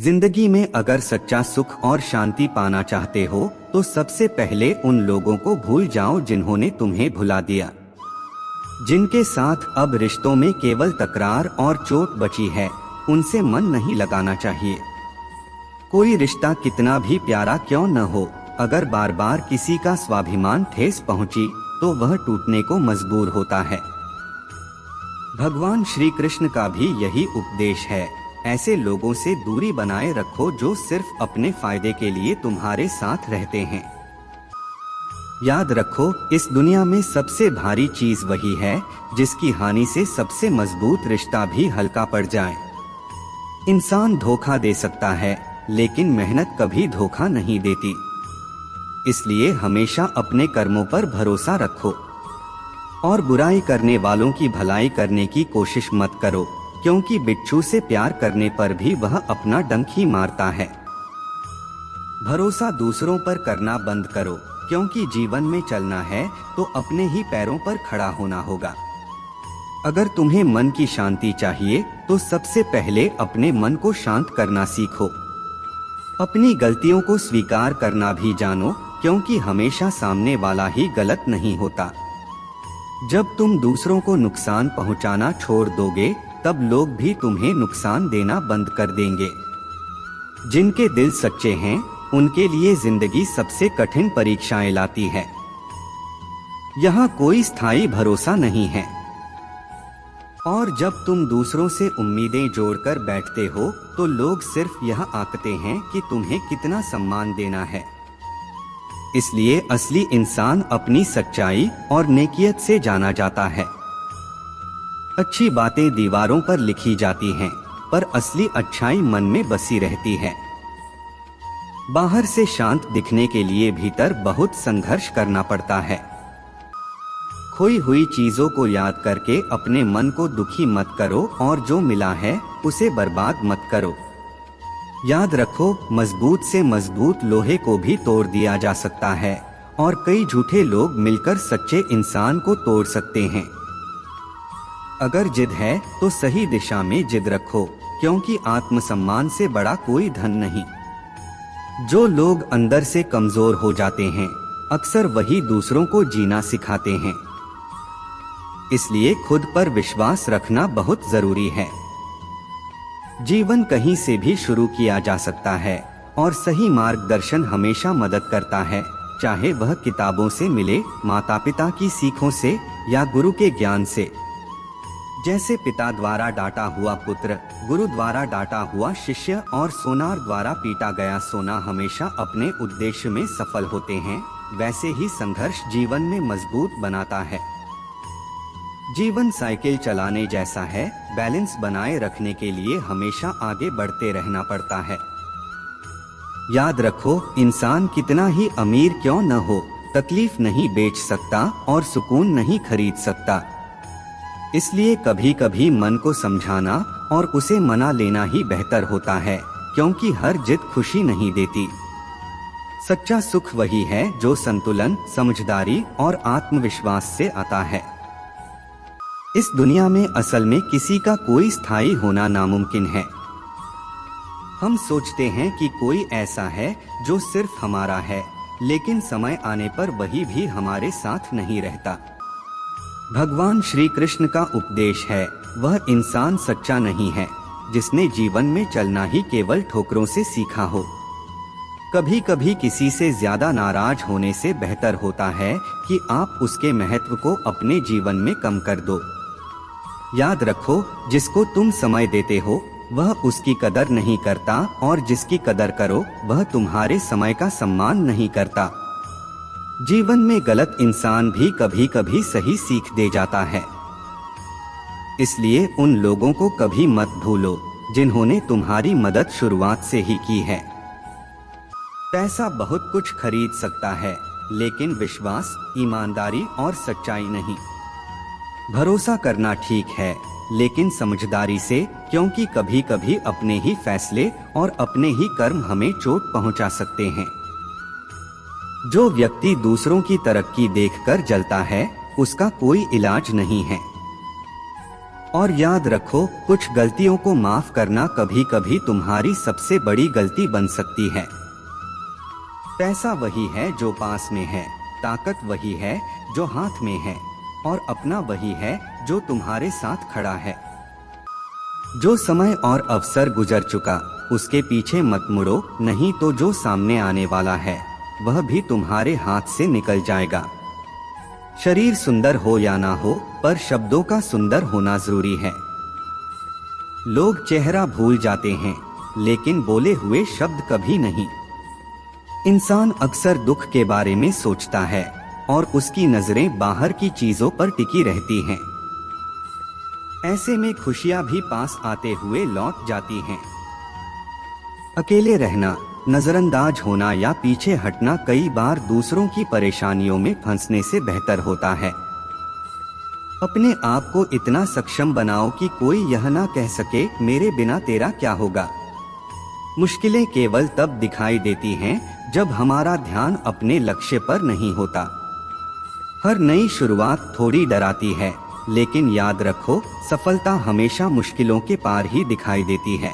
जिंदगी में अगर सच्चा सुख और शांति पाना चाहते हो तो सबसे पहले उन लोगों को भूल जाओ जिन्होंने तुम्हें भुला दिया, जिनके साथ अब रिश्तों में केवल तकरार और चोट बची है। उनसे मन नहीं लगाना चाहिए। कोई रिश्ता कितना भी प्यारा क्यों न हो, अगर बार बार किसी का स्वाभिमान ठेस पहुंची तो वह टूटने को मजबूर होता है। भगवान श्री कृष्ण का भी यही उपदेश है। ऐसे लोगों से दूरी बनाए रखो जो सिर्फ अपने फायदे के लिए तुम्हारे साथ रहते हैं। याद रखो, इस दुनिया में सबसे भारी चीज वही है जिसकी हानि से सबसे मजबूत रिश्ता भी हल्का पड़ जाए। इंसान धोखा दे सकता है लेकिन मेहनत कभी धोखा नहीं देती। इसलिए हमेशा अपने कर्मों पर भरोसा रखो और बुराई करने वालों की भलाई करने की कोशिश मत करो, क्योंकि बिच्छू से प्यार करने पर भी वह अपना डंक ही मारता है। भरोसा दूसरों पर करना बंद करो, क्योंकि जीवन में चलना है तो अपने ही पैरों पर खड़ा होना होगा। अगर तुम्हें मन की शांति चाहिए तो सबसे पहले अपने मन को शांत करना सीखो। अपनी गलतियों को स्वीकार करना भी जानो, क्योंकि हमेशा सामने वाला ही गलत नहीं होता। जब तुम दूसरों को नुकसान पहुंचाना छोड़ दोगे तब लोग भी तुम्हें नुकसान देना बंद कर देंगे। जिनके दिल सच्चे हैं उनके लिए जिंदगी सबसे कठिन परीक्षाएं लाती है। यहाँ कोई स्थायी भरोसा नहीं है। और जब तुम दूसरों से उम्मीदें जोड़कर बैठते हो तो लोग सिर्फ यह आंकते हैं कि तुम्हें कितना सम्मान देना है। इसलिए असली इंसान अपनी सच्चाई और नेकियत से जाना जाता है। अच्छी बातें दीवारों पर लिखी जाती हैं, पर असली अच्छाई मन में बसी रहती है। बाहर से शांत दिखने के लिए भीतर बहुत संघर्ष करना पड़ता है। खोई हुई चीजों को याद करके अपने मन को दुखी मत करो और जो मिला है उसे बर्बाद मत करो। याद रखो, मजबूत से मजबूत लोहे को भी तोड़ दिया जा सकता है और कई झूठे लोग मिलकर सच्चे इंसान को तोड़ सकते हैं। अगर जिद है तो सही दिशा में जिद रखो, क्योंकि आत्मसम्मान से बड़ा कोई धन नहीं। जो लोग अंदर से कमजोर हो जाते हैं अक्सर वही दूसरों को जीना सिखाते हैं। इसलिए खुद पर विश्वास रखना बहुत जरूरी है। जीवन कहीं से भी शुरू किया जा सकता है और सही मार्गदर्शन हमेशा मदद करता है, चाहे वह किताबों से मिले, माता पिता की सीखों से या गुरु के ज्ञान से। जैसे पिता द्वारा डांटा हुआ पुत्र, गुरु द्वारा डांटा हुआ शिष्य और सोनार द्वारा पीटा गया सोना हमेशा अपने उद्देश्य में सफल होते हैं, वैसे ही संघर्ष जीवन में मजबूत बनाता है। जीवन साइकिल चलाने जैसा है, बैलेंस बनाए रखने के लिए हमेशा आगे बढ़ते रहना पड़ता है। याद रखो, इंसान कितना ही अमीर क्यों न हो, तकलीफ नहीं बेच सकता और सुकून नहीं खरीद सकता। इसलिए कभी कभी मन को समझाना और उसे मना लेना ही बेहतर होता है, क्योंकि हर जिद खुशी नहीं देती। सच्चा सुख वही है जो संतुलन, समझदारी और आत्मविश्वास से आता है। इस दुनिया में असल में किसी का कोई स्थायी होना नामुमकिन है। हम सोचते हैं कि कोई ऐसा है जो सिर्फ हमारा है, लेकिन समय आने पर वही भी हमारे साथ नहीं रहता। भगवान श्री कृष्ण का उपदेश है, वह इंसान सच्चा नहीं है जिसने जीवन में चलना ही केवल ठोकरों से सीखा हो। कभी कभी किसी से ज्यादा नाराज होने से बेहतर होता है कि आप उसके महत्व को अपने जीवन में कम कर दो। याद रखो, जिसको तुम समय देते हो वह उसकी कदर नहीं करता और जिसकी कदर करो वह तुम्हारे समय का सम्मान नहीं करता। जीवन में गलत इंसान भी कभी कभी सही सीख दे जाता है। इसलिए उन लोगों को कभी मत भूलो जिन्होंने तुम्हारी मदद शुरुआत से ही की है। पैसा बहुत कुछ खरीद सकता है, लेकिन विश्वास, ईमानदारी और सच्चाई नहीं। भरोसा करना ठीक है, लेकिन समझदारी से, क्योंकि कभी कभी अपने ही फैसले और अपने ही कर्म हमें चोट पहुंचा सकते हैं। जो व्यक्ति दूसरों की तरक्की देखकर जलता है उसका कोई इलाज नहीं है। और याद रखो, कुछ गलतियों को माफ करना कभी कभी तुम्हारी सबसे बड़ी गलती बन सकती है। पैसा वही है जो पास में है, ताकत वही है जो हाथ में है, और अपना वही है जो तुम्हारे साथ खड़ा है। जो समय और अवसर गुजर चुका उसके पीछे मत मुड़ो, नहीं तो जो सामने आने वाला है वह भी तुम्हारे हाथ से निकल जाएगा। शरीर सुंदर हो या ना हो, पर शब्दों का सुंदर होना जरूरी है। लोग चेहरा भूल जाते हैं, लेकिन बोले हुए शब्द कभी नहीं। इंसान अक्सर दुख के बारे में सोचता है और उसकी नजरें बाहर की चीजों पर टिकी रहती हैं। ऐसे में खुशियां भी पास आते हुए लौट जाती हैं। अकेले रहना, नजरअंदाज होना या पीछे हटना कई बार दूसरों की परेशानियों में फंसने से बेहतर होता है। अपने आप को इतना सक्षम बनाओ कि कोई यह ना कह सके मेरे बिना तेरा क्या होगा। मुश्किलें केवल तब दिखाई देती हैं जब हमारा ध्यान अपने लक्ष्य पर नहीं होता। हर नई शुरुआत थोड़ी डराती है, लेकिन याद रखो, सफलता हमेशा मुश्किलों के पार ही दिखाई देती है।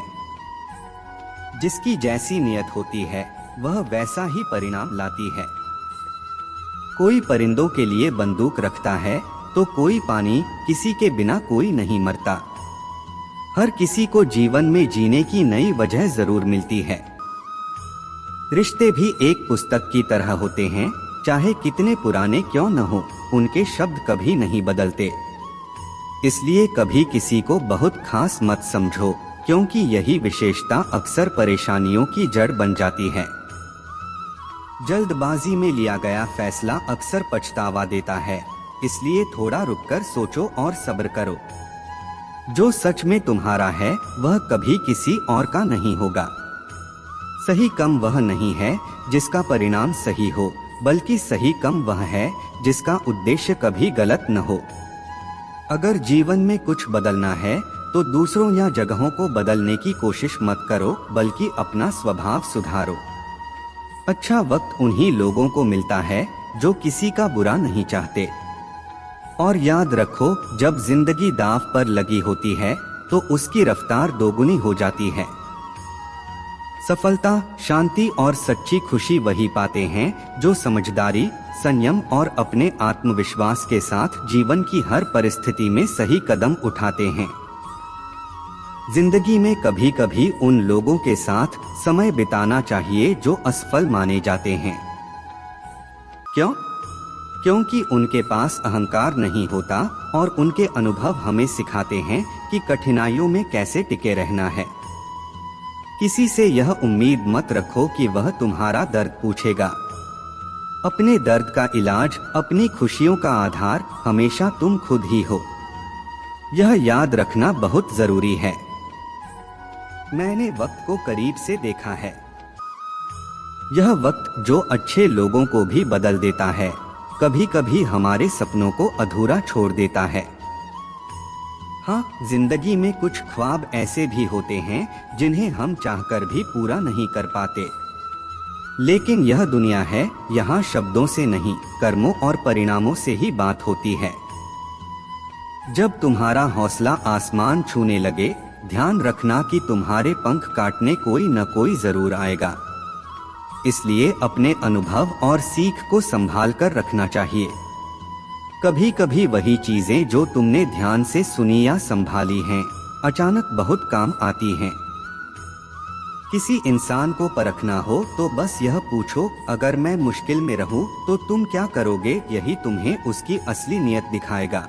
जिसकी जैसी नियत होती है वह वैसा ही परिणाम लाती है। कोई परिंदों के लिए बंदूक रखता है तो कोई पानी, किसी के बिना कोई नहीं मरता। हर किसी को जीवन में जीने की नई वजह जरूर मिलती है। रिश्ते भी एक पुस्तक की तरह होते हैं, चाहे कितने पुराने क्यों न हो, उनके शब्द कभी नहीं बदलते। इसलिए कभी किसी को बहुत खास मत समझो, क्योंकि यही विशेषता अक्सर परेशानियों की जड़ बन जाती है। जल्दबाजी में लिया गया फैसला अक्सर पछतावा देता है, इसलिए थोड़ा रुककर सोचो और सब्र करो। जो सच में तुम्हारा है वह कभी किसी और का नहीं होगा। सही कम वह नहीं है जिसका परिणाम सही हो, बल्कि सही कम वह है जिसका उद्देश्य कभी गलत न हो। अगर जीवन में कुछ बदलना है तो दूसरों या जगहों को बदलने की कोशिश मत करो, बल्कि अपना स्वभाव सुधारो। अच्छा वक्त उन्हीं लोगों को मिलता है जो किसी का बुरा नहीं चाहते। और याद रखो, जब जिंदगी दांव पर लगी होती है तो उसकी रफ्तार दोगुनी हो जाती है। सफलता, शांति और सच्ची खुशी वही पाते हैं जो समझदारी, संयम और अपने आत्मविश्वास के साथ जीवन की हर परिस्थिति में सही कदम उठाते हैं। जिंदगी में कभी कभी उन लोगों के साथ समय बिताना चाहिए जो असफल माने जाते हैं। क्यों? क्योंकि उनके पास अहंकार नहीं होता और उनके अनुभव हमें सिखाते हैं कि कठिनाइयों में कैसे टिके रहना है। किसी से यह उम्मीद मत रखो कि वह तुम्हारा दर्द पूछेगा। अपने दर्द का इलाज, अपनी खुशियों का आधार हमेशा तुम खुद ही हो। यह याद रखना बहुत जरूरी है। मैंने वक्त को करीब से देखा है। यह वक्त जो अच्छे लोगों को भी बदल देता है, कभी कभी हमारे सपनों को अधूरा छोड़ देता है। हाँ, जिंदगी में कुछ ख्वाब ऐसे भी होते हैं जिन्हें हम चाहकर भी पूरा नहीं कर पाते। लेकिन यह दुनिया है, यहाँ शब्दों से नहीं, कर्मों और परिणामों से ही बात होती है। जब तुम्हारा हौसला आसमान छूने लगे, ध्यान रखना कि तुम्हारे पंख काटने कोई न कोई जरूर आएगा। इसलिए अपने अनुभव और सीख को संभाल कर रखना चाहिए। कभी कभी वही चीजें जो तुमने ध्यान से सुनी या संभाली हैं, अचानक बहुत काम आती हैं। किसी इंसान को परखना हो तो बस यह पूछो, अगर मैं मुश्किल में रहूं तो तुम क्या करोगे? यही तुम्हें उसकी असली नियत दिखाएगा।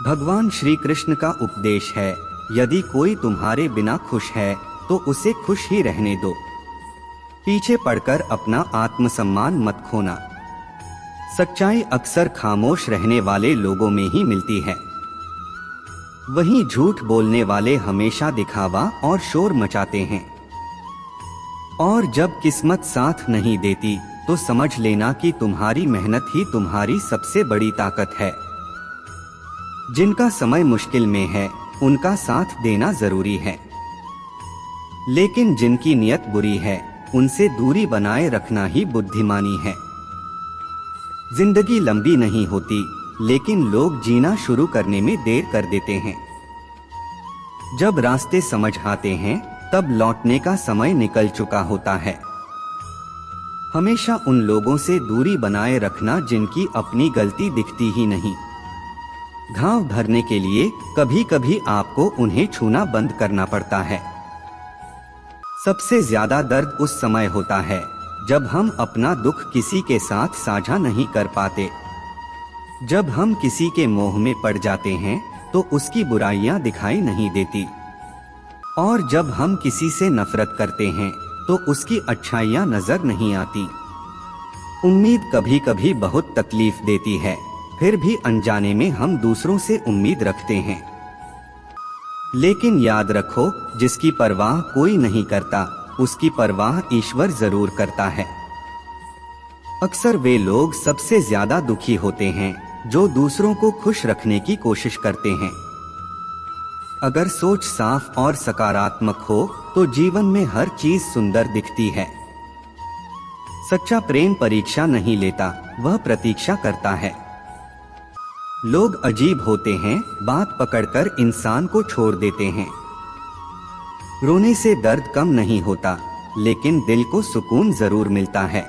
भगवान श्री कृष्ण का उपदेश है, यदि कोई तुम्हारे बिना खुश है तो उसे खुश ही रहने दो। पीछे पड़कर अपना आत्मसम्मान मत खोना। सच्चाई अक्सर खामोश रहने वाले लोगों में ही मिलती है। वहीं झूठ बोलने वाले हमेशा दिखावा और शोर मचाते हैं। और जब किस्मत साथ नहीं देती तो समझ लेना कि तुम्हारी मेहनत ही तुम्हारी सबसे बड़ी ताकत है। जिनका समय मुश्किल में है उनका साथ देना जरूरी है, लेकिन जिनकी नियत बुरी है उनसे दूरी बनाए रखना ही बुद्धिमानी है। जिंदगी लंबी नहीं होती, लेकिन लोग जीना शुरू करने में देर कर देते हैं। जब रास्ते समझ आते हैं तब लौटने का समय निकल चुका होता है। हमेशा उन लोगों से दूरी बनाए रखना जिनकी अपनी गलती दिखती ही नहीं। घाव भरने के लिए कभी कभी आपको उन्हें छूना बंद करना पड़ता है। सबसे ज्यादा दर्द उस समय होता है जब हम अपना दुख किसी के साथ साझा नहीं कर पाते। जब हम किसी के मोह में पड़ जाते हैं तो उसकी बुराइयां दिखाई नहीं देती, और जब हम किसी से नफरत करते हैं तो उसकी अच्छाइयां नजर नहीं आती। उम्मीद कभी कभी बहुत तकलीफ देती है, फिर भी अनजाने में हम दूसरों से उम्मीद रखते हैं। लेकिन याद रखो, जिसकी परवाह कोई नहीं करता उसकी परवाह ईश्वर जरूर करता है। अक्सर वे लोग सबसे ज्यादा दुखी होते हैं जो दूसरों को खुश रखने की कोशिश करते हैं। अगर सोच साफ और सकारात्मक हो तो जीवन में हर चीज सुंदर दिखती है। सच्चा प्रेम परीक्षा नहीं लेता, वह प्रतीक्षा करता है। लोग अजीब होते हैं, बात पकड़कर इंसान को छोड़ देते हैं। रोने से दर्द कम नहीं होता, लेकिन दिल को सुकून जरूर मिलता है।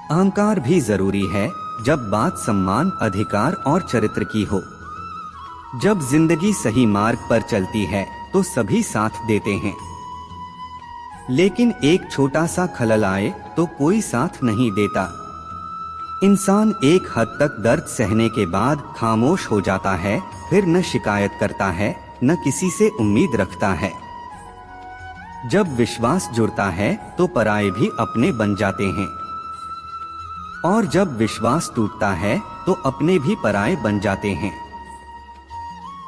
अहंकार भी जरूरी है जब बात सम्मान, अधिकार और चरित्र की हो। जब जिंदगी सही मार्ग पर चलती है तो सभी साथ देते हैं, लेकिन एक छोटा सा खलल आए तो कोई साथ नहीं देता। इंसान एक हद तक दर्द सहने के बाद खामोश हो जाता है, फिर न शिकायत करता है न किसी से उम्मीद रखता है। जब विश्वास जुड़ता है तो पराये भी अपने बन जाते हैं, और जब विश्वास टूटता है तो अपने भी पराये बन जाते हैं।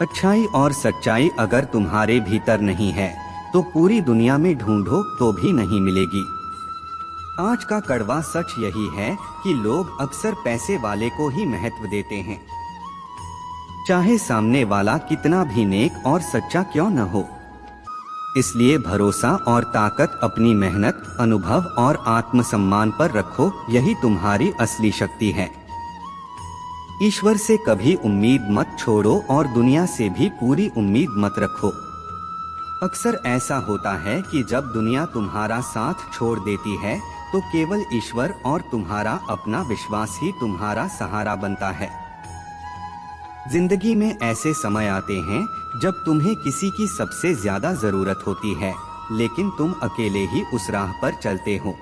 अच्छाई और सच्चाई अगर तुम्हारे भीतर नहीं है तो पूरी दुनिया में ढूंढो तो भी नहीं मिलेगी। आज का कड़वा सच यही है कि लोग अक्सर पैसे वाले को ही महत्व देते हैं, चाहे सामने वाला कितना भी नेक और सच्चा क्यों न हो। इसलिए भरोसा और ताकत अपनी मेहनत, अनुभव और आत्मसम्मान पर रखो, यही तुम्हारी असली शक्ति है। ईश्वर से कभी उम्मीद मत छोड़ो और दुनिया से भी पूरी उम्मीद मत रखो। अक्सर ऐसा होता है कि जब दुनिया तुम्हारा साथ छोड़ देती है तो केवल ईश्वर और तुम्हारा अपना विश्वास ही तुम्हारा सहारा बनता है। जिंदगी में ऐसे समय आते हैं जब तुम्हें किसी की सबसे ज्यादा जरूरत होती है, लेकिन तुम अकेले ही उस राह पर चलते हो।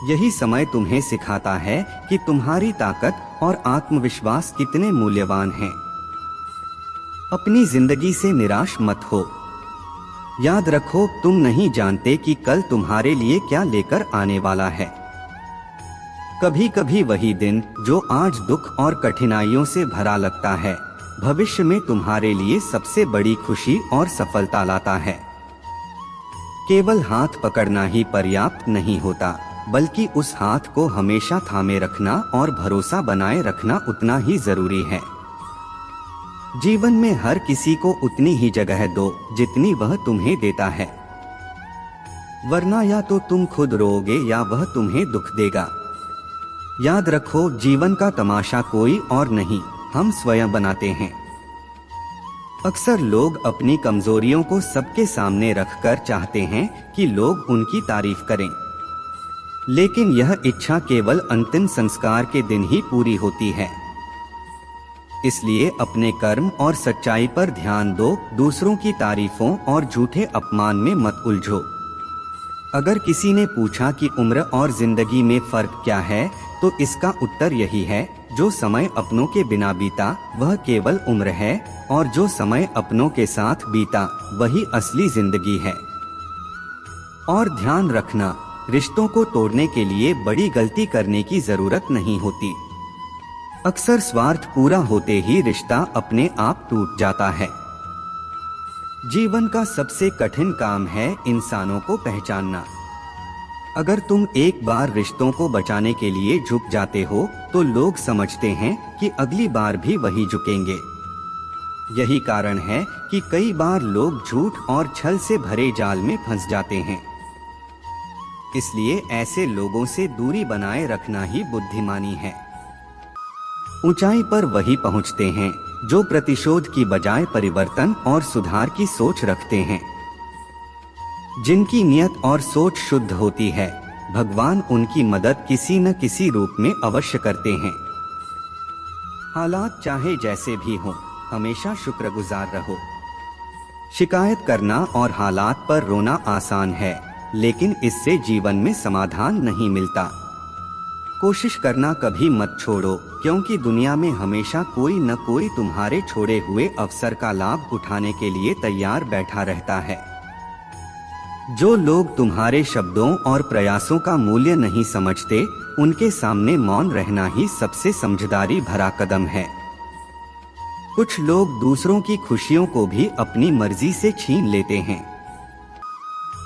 यही समय तुम्हें सिखाता है कि तुम्हारी ताकत और आत्मविश्वास कितने मूल्यवान हैं। अपनी जिंदगी से निराश मत हो। याद रखो, तुम नहीं जानते कि कल तुम्हारे लिए क्या लेकर आने वाला है। कभी कभी वही दिन जो आज दुख और कठिनाइयों से भरा लगता है, भविष्य में तुम्हारे लिए सबसे बड़ी खुशी और सफलता लाता है। केवल हाथ पकड़ना ही पर्याप्त नहीं होता, बल्कि उस हाथ को हमेशा थामे रखना और भरोसा बनाए रखना उतना ही जरूरी है। जीवन में हर किसी को उतनी ही जगह दो जितनी वह तुम्हें देता है, वरना या तो तुम खुद रोओगे या वह तुम्हें दुख देगा। याद रखो, जीवन का तमाशा कोई और नहीं, हम स्वयं बनाते हैं। अक्सर लोग अपनी कमजोरियों को सबके सामने रखकर चाहते हैं कि लोग उनकी तारीफ करें, लेकिन यह इच्छा केवल अंतिम संस्कार के दिन ही पूरी होती है। इसलिए अपने कर्म और सच्चाई पर ध्यान दो, दूसरों की तारीफों और झूठे अपमान में मत उलझो। अगर किसी ने पूछा कि उम्र और जिंदगी में फर्क क्या है, तो इसका उत्तर यही है, जो समय अपनों के बिना बीता वह केवल उम्र है, और जो समय अपनों के साथ बीता वही असली जिंदगी है। और ध्यान रखना, रिश्तों को तोड़ने के लिए बड़ी गलती करने की जरूरत नहीं होती। अक्सर स्वार्थ पूरा होते ही रिश्ता अपने आप टूट जाता है। जीवन का सबसे कठिन काम है इंसानों को पहचानना। अगर तुम एक बार रिश्तों को बचाने के लिए झुक जाते हो तो लोग समझते हैं कि अगली बार भी वही झुकेंगे। यही कारण है कि कई बार लोग झूठ और छल से भरे जाल में फंस जाते हैं। इसलिए ऐसे लोगों से दूरी बनाए रखना ही बुद्धिमानी है। ऊंचाई पर वही पहुंचते हैं जो प्रतिशोध की बजाय परिवर्तन और सुधार की सोच रखते हैं। जिनकी नियत और सोच शुद्ध होती है, भगवान उनकी मदद किसी न किसी रूप में अवश्य करते हैं। हालात चाहे जैसे भी हों, हमेशा शुक्रगुजार रहो। शिकायत करना और हालात पर रोना आसान है, लेकिन इससे जीवन में समाधान नहीं मिलता। कोशिश करना कभी मत छोड़ो, क्योंकि दुनिया में हमेशा कोई न कोई तुम्हारे छोड़े हुए अवसर का लाभ उठाने के लिए तैयार बैठा रहता है। जो लोग तुम्हारे शब्दों और प्रयासों का मूल्य नहीं समझते, उनके सामने मौन रहना ही सबसे समझदारी भरा कदम है। कुछ लोग दूसरों की खुशियों को भी अपनी मर्जी से छीन लेते हैं।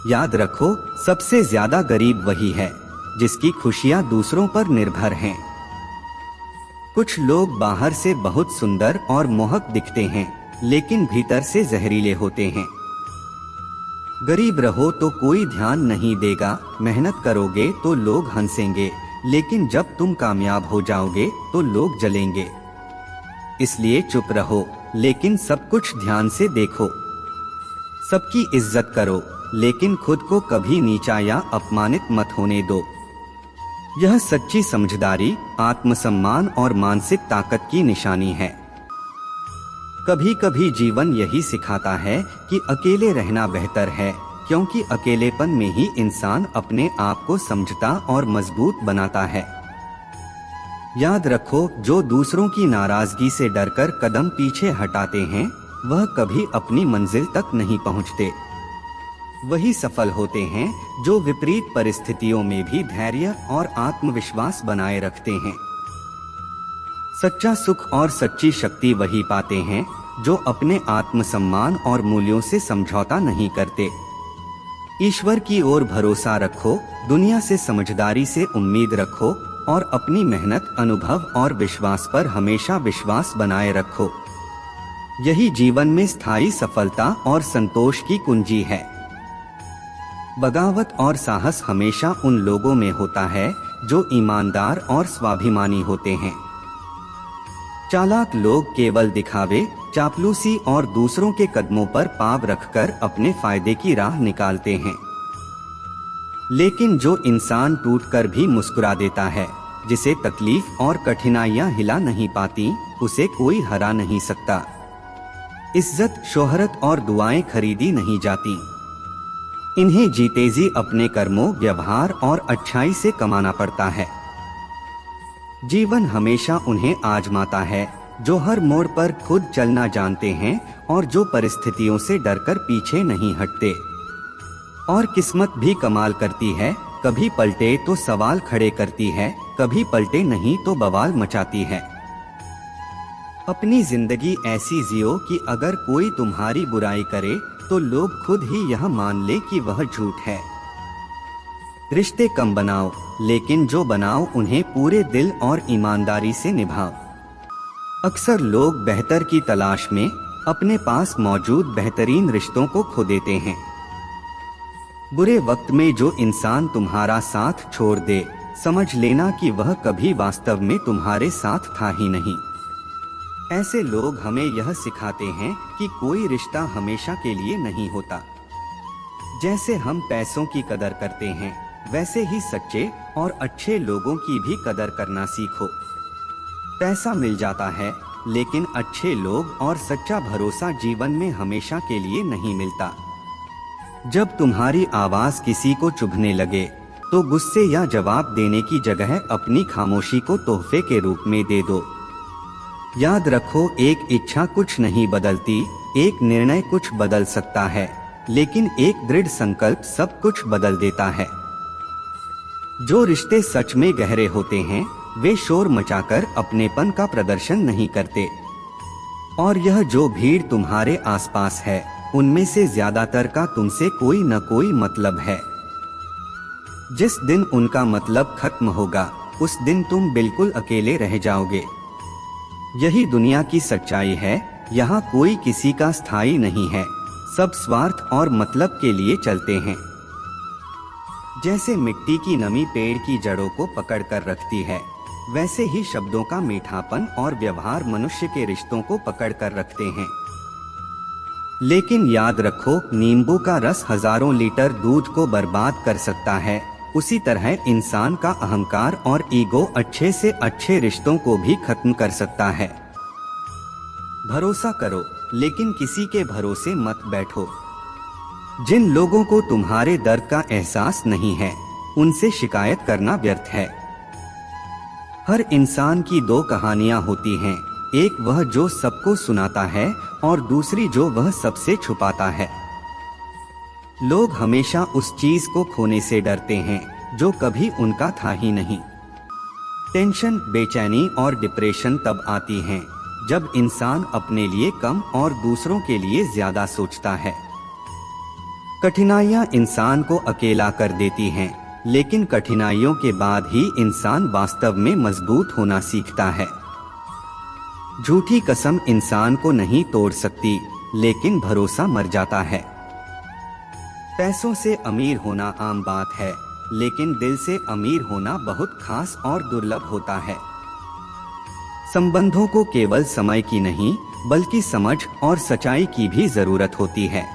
याद रखो, सबसे ज्यादा गरीब वही है जिसकी खुशियां दूसरों पर निर्भर हैं। कुछ लोग बाहर से बहुत सुंदर और मोहक दिखते हैं, लेकिन भीतर से जहरीले होते हैं। गरीब रहो तो कोई ध्यान नहीं देगा, मेहनत करोगे तो लोग हंसेंगे, लेकिन जब तुम कामयाब हो जाओगे तो लोग जलेंगे। इसलिए चुप रहो, लेकिन सब कुछ ध्यान से देखो। सबकी इज्जत करो, लेकिन खुद को कभी नीचा या अपमानित मत होने दो। यह सच्ची समझदारी, आत्मसम्मान और मानसिक ताकत की निशानी है। कभी कभी जीवन यही सिखाता है कि अकेले रहना बेहतर है, क्योंकि अकेलेपन में ही इंसान अपने आप को समझता और मजबूत बनाता है। याद रखो, जो दूसरों की नाराजगी से डरकर कदम पीछे हटाते हैं, वह कभी अपनी मंजिल तक नहीं पहुंचते। वही सफल होते हैं जो विपरीत परिस्थितियों में भी धैर्य और आत्मविश्वास बनाए रखते हैं। सच्चा सुख और सच्ची शक्ति वही पाते हैं जो अपने आत्मसम्मान और मूल्यों से समझौता नहीं करते। ईश्वर की ओर भरोसा रखो, दुनिया से समझदारी से उम्मीद रखो और अपनी मेहनत, अनुभव और विश्वास पर हमेशा विश्वास बनाए रखो। यही जीवन में स्थायी सफलता और संतोष की कुंजी है। बगावत और साहस हमेशा उन लोगों में होता है जो ईमानदार और स्वाभिमानी होते हैं। चालाक लोग केवल दिखावे, चापलूसी और दूसरों के कदमों पर पाँव रखकर अपने फायदे की राह निकालते हैं। लेकिन जो इंसान टूटकर भी मुस्कुरा देता है, जिसे तकलीफ और कठिनाइयां हिला नहीं पाती, उसे कोई हरा नहीं सकता। इज्जत, शोहरत और दुआएं खरीदी नहीं जाती। इन्हें जीते जी अपने कर्मों, व्यवहार और अच्छाई से कमाना पड़ता है। जीवन हमेशा उन्हें आजमाता है जो हर मोड़ पर खुद चलना जानते हैं और जो परिस्थितियों से डरकर पीछे नहीं हटते। और किस्मत भी कमाल करती है, कभी पलटे तो सवाल खड़े करती है, कभी पलटे नहीं तो बवाल मचाती है। अपनी जिंदगी ऐसी जियो कि अगर कोई तुम्हारी बुराई करे तो लोग खुद ही यह मान ले कि वह झूठ है। रिश्ते कम बनाओ, लेकिन जो बनाओ उन्हें पूरे दिल और ईमानदारी से निभाओ। अक्सर लोग बेहतर की तलाश में अपने पास मौजूद बेहतरीन रिश्तों को खो देते हैं। बुरे वक्त में जो इंसान तुम्हारा साथ छोड़ दे, समझ लेना कि वह कभी वास्तव में तुम्हारे साथ था ही नहीं। ऐसे लोग हमें यह सिखाते हैं कि कोई रिश्ता हमेशा के लिए नहीं होता। जैसे हम पैसों की कदर करते हैं, वैसे ही सच्चे और अच्छे लोगों की भी कदर करना सीखो। पैसा मिल जाता है, लेकिन अच्छे लोग और सच्चा भरोसा जीवन में हमेशा के लिए नहीं मिलता। जब तुम्हारी आवाज किसी को चुभने लगे, तो गुस्से या जवाब देने की जगह अपनी खामोशी को तोहफे के रूप में दे दो। याद रखो, एक इच्छा कुछ नहीं बदलती, एक निर्णय कुछ बदल सकता है, लेकिन एक दृढ़ संकल्प सब कुछ बदल देता है। जो रिश्ते सच में गहरे होते हैं, वे शोर मचाकर अपनेपन का प्रदर्शन नहीं करते। और यह जो भीड़ तुम्हारे आसपास है, उनमें से ज्यादातर का तुमसे कोई न कोई मतलब है। जिस दिन उनका मतलब खत्म होगा, उस दिन तुम बिल्कुल अकेले रह जाओगे। यही दुनिया की सच्चाई है, यहाँ कोई किसी का स्थायी नहीं है, सब स्वार्थ और मतलब के लिए चलते हैं। जैसे मिट्टी की नमी पेड़ की जड़ों को पकड़ कर रखती है, वैसे ही शब्दों का मीठापन और व्यवहार मनुष्य के रिश्तों को पकड़ कर रखते हैं। लेकिन याद रखो, नींबू का रस हजारों लीटर दूध को बर्बाद कर सकता है। उसी तरह इंसान का अहंकार और ईगो अच्छे से अच्छे रिश्तों को भी खत्म कर सकता है। भरोसा करो, लेकिन किसी के भरोसे मत बैठो। जिन लोगों को तुम्हारे दर्द का एहसास नहीं है, उनसे शिकायत करना व्यर्थ है। हर इंसान की दो कहानियां होती हैं, एक वह जो सबको सुनाता है और दूसरी जो वह सबसे छुपाता है। लोग हमेशा उस चीज को खोने से डरते हैं जो कभी उनका था ही नहीं। टेंशन, बेचैनी और डिप्रेशन तब आती हैं जब इंसान अपने लिए कम और दूसरों के लिए ज्यादा सोचता है। कठिनाइयां इंसान को अकेला कर देती हैं, लेकिन कठिनाइयों के बाद ही इंसान वास्तव में मजबूत होना सीखता है। झूठी कसम इंसान को नहीं तोड़ सकती, लेकिन भरोसा मर जाता है। पैसों से अमीर होना आम बात है, लेकिन दिल से अमीर होना बहुत खास और दुर्लभ होता है। संबंधों को केवल समय की नहीं, बल्कि समझ और सच्चाई की भी जरूरत होती है।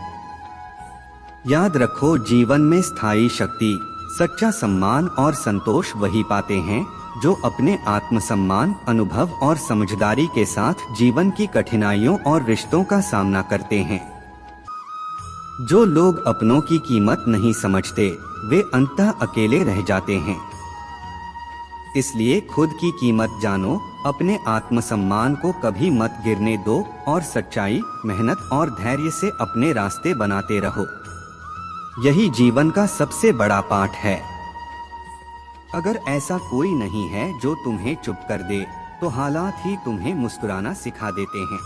याद रखो, जीवन में स्थायी शक्ति, सच्चा सम्मान और संतोष वही पाते हैं जो अपने आत्मसम्मान, अनुभव और समझदारी के साथ जीवन की कठिनाइयों और रिश्तों का सामना करते हैं। जो लोग अपनों की कीमत नहीं समझते, वे अंततः अकेले रह जाते हैं। इसलिए खुद की कीमत जानो, अपने आत्मसम्मान को कभी मत गिरने दो और सच्चाई, मेहनत और धैर्य से अपने रास्ते बनाते रहो। यही जीवन का सबसे बड़ा पाठ है। अगर ऐसा कोई नहीं है जो तुम्हें चुप कर दे, तो हालात ही तुम्हें मुस्कुराना सिखा देते हैं।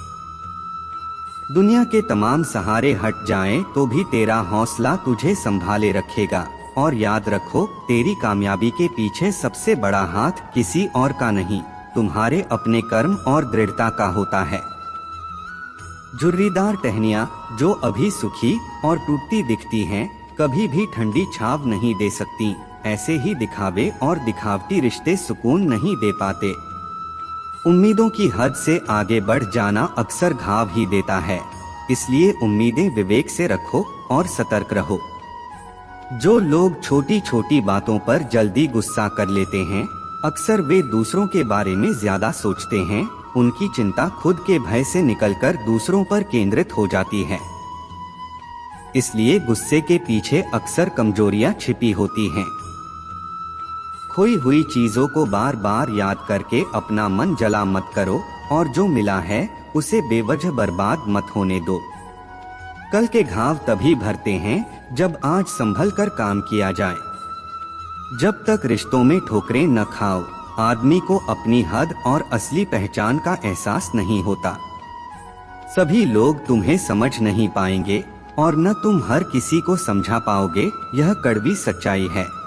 दुनिया के तमाम सहारे हट जाएं तो भी तेरा हौसला तुझे संभाले रखेगा। और याद रखो, तेरी कामयाबी के पीछे सबसे बड़ा हाथ किसी और का नहीं, तुम्हारे अपने कर्म और दृढ़ता का होता है। झुर्रीदार टहनियाँ जो अभी सूखी और टूटती दिखती हैं, कभी भी ठंडी छाव नहीं दे सकती। ऐसे ही दिखावे और दिखावटी रिश्ते सुकून नहीं दे पाते। उम्मीदों की हद से आगे बढ़ जाना अक्सर घाव ही देता है। इसलिए उम्मीदें विवेक से रखो और सतर्क रहो। जो लोग छोटी छोटी बातों पर जल्दी गुस्सा कर लेते हैं, अक्सर वे दूसरों के बारे में ज्यादा सोचते हैं। उनकी चिंता खुद के भय से निकलकर दूसरों पर केंद्रित हो जाती है। इसलिए गुस्से के पीछे अक्सर कमजोरियां छिपी होती हैं। खोई हुई चीजों को बार बार याद करके अपना मन जला मत करो, और जो मिला है उसे बेवजह बर्बाद मत होने दो। कल के घाव तभी भरते हैं जब आज संभल कर काम किया जाए। जब तक रिश्तों में ठोकरें न खाओ, आदमी को अपनी हद और असली पहचान का एहसास नहीं होता। सभी लोग तुम्हें समझ नहीं पाएंगे और न तुम हर किसी को समझा पाओगे, यह कड़वी सच्चाई है।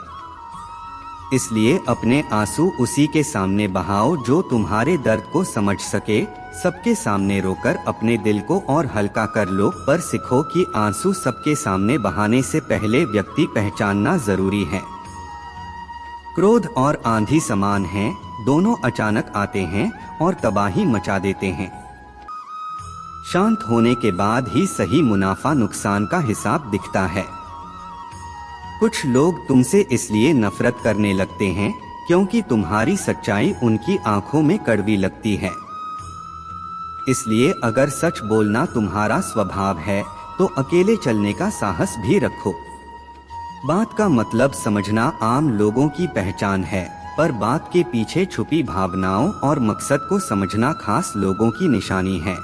इसलिए अपने आंसू उसी के सामने बहाओ जो तुम्हारे दर्द को समझ सके। सबके सामने रोकर अपने दिल को और हल्का कर लो, पर सीखो कि आंसू सबके सामने बहाने से पहले व्यक्ति पहचानना जरूरी है। क्रोध और आंधी समान हैं, दोनों अचानक आते हैं और तबाही मचा देते हैं। शांत होने के बाद ही सही मुनाफा नुकसान का हिसाब दिखता है। कुछ लोग तुमसे इसलिए नफरत करने लगते हैं क्योंकि तुम्हारी सच्चाई उनकी आंखों में कड़वी लगती है। इसलिए अगर सच बोलना तुम्हारा स्वभाव है, तो अकेले चलने का साहस भी रखो। बात का मतलब समझना आम लोगों की पहचान है, पर बात के पीछे छुपी भावनाओं और मकसद को समझना खास लोगों की निशानी है।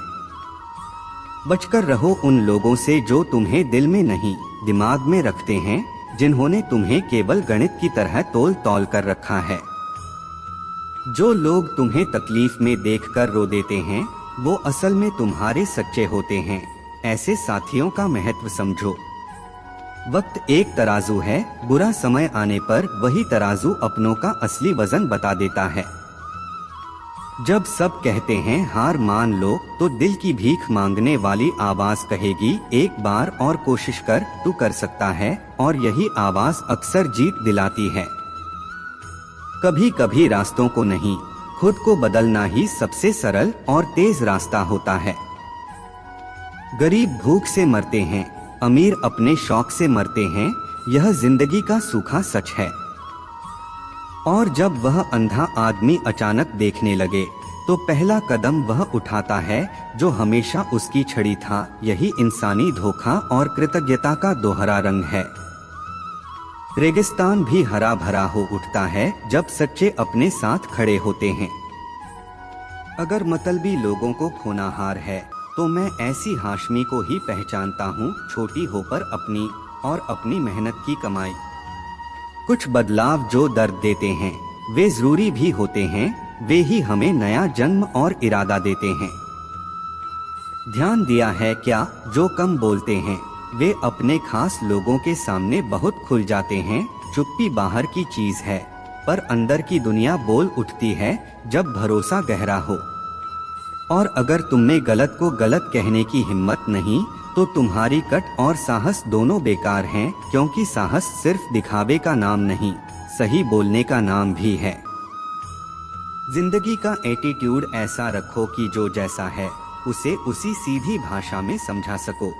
बचकर रहो उन लोगों से जो तुम्हें दिल में नहीं, दिमाग में रखते हैं, जिन्होंने तुम्हें केवल गणित की तरह तोल तौल कर रखा है। जो लोग तुम्हें तकलीफ में देखकर रो देते हैं, वो असल में तुम्हारे सच्चे होते हैं। ऐसे साथियों का महत्व समझो। वक्त एक तराजू है, बुरा समय आने पर वही तराजू अपनों का असली वजन बता देता है। जब सब कहते हैं हार मान लो, तो दिल की भीख मांगने वाली आवाज कहेगी एक बार और कोशिश कर, तू कर सकता है। और यही आवाज अक्सर जीत दिलाती है। कभी कभी रास्तों को नहीं, खुद को बदलना ही सबसे सरल और तेज रास्ता होता है। गरीब भूख से मरते हैं, अमीर अपने शौक से मरते हैं, यह जिंदगी का सूखा सच है। और जब वह अंधा आदमी अचानक देखने लगे तो पहला कदम वह उठाता है जो हमेशा उसकी छड़ी था। यही इंसानी धोखा और कृतज्ञता का दोहरा रंग है। रेगिस्तान भी हरा भरा हो उठता है जब सच्चे अपने साथ खड़े होते हैं। अगर मतलबी लोगों को खोना हार है तो मैं ऐसी हाशमी को ही पहचानता हूँ, छोटी हो पर अपनी और अपनी मेहनत की कमाई। कुछ बदलाव जो दर्द देते हैं वे जरूरी भी होते हैं, वे ही हमें नया जन्म और इरादा देते हैं। ध्यान दिया है क्या, जो कम बोलते हैं वे अपने खास लोगों के सामने बहुत खुल जाते हैं। चुप्पी बाहर की चीज है पर अंदर की दुनिया बोल उठती है जब भरोसा गहरा हो। और अगर तुमने गलत को गलत कहने की हिम्मत नहीं तो तुम्हारी कट और साहस दोनों बेकार हैं, क्योंकि साहस सिर्फ दिखावे का नाम नहीं, सही बोलने का नाम भी है। जिंदगी का एटीट्यूड ऐसा रखो कि जो जैसा है उसे उसी सीधी भाषा में समझा सको।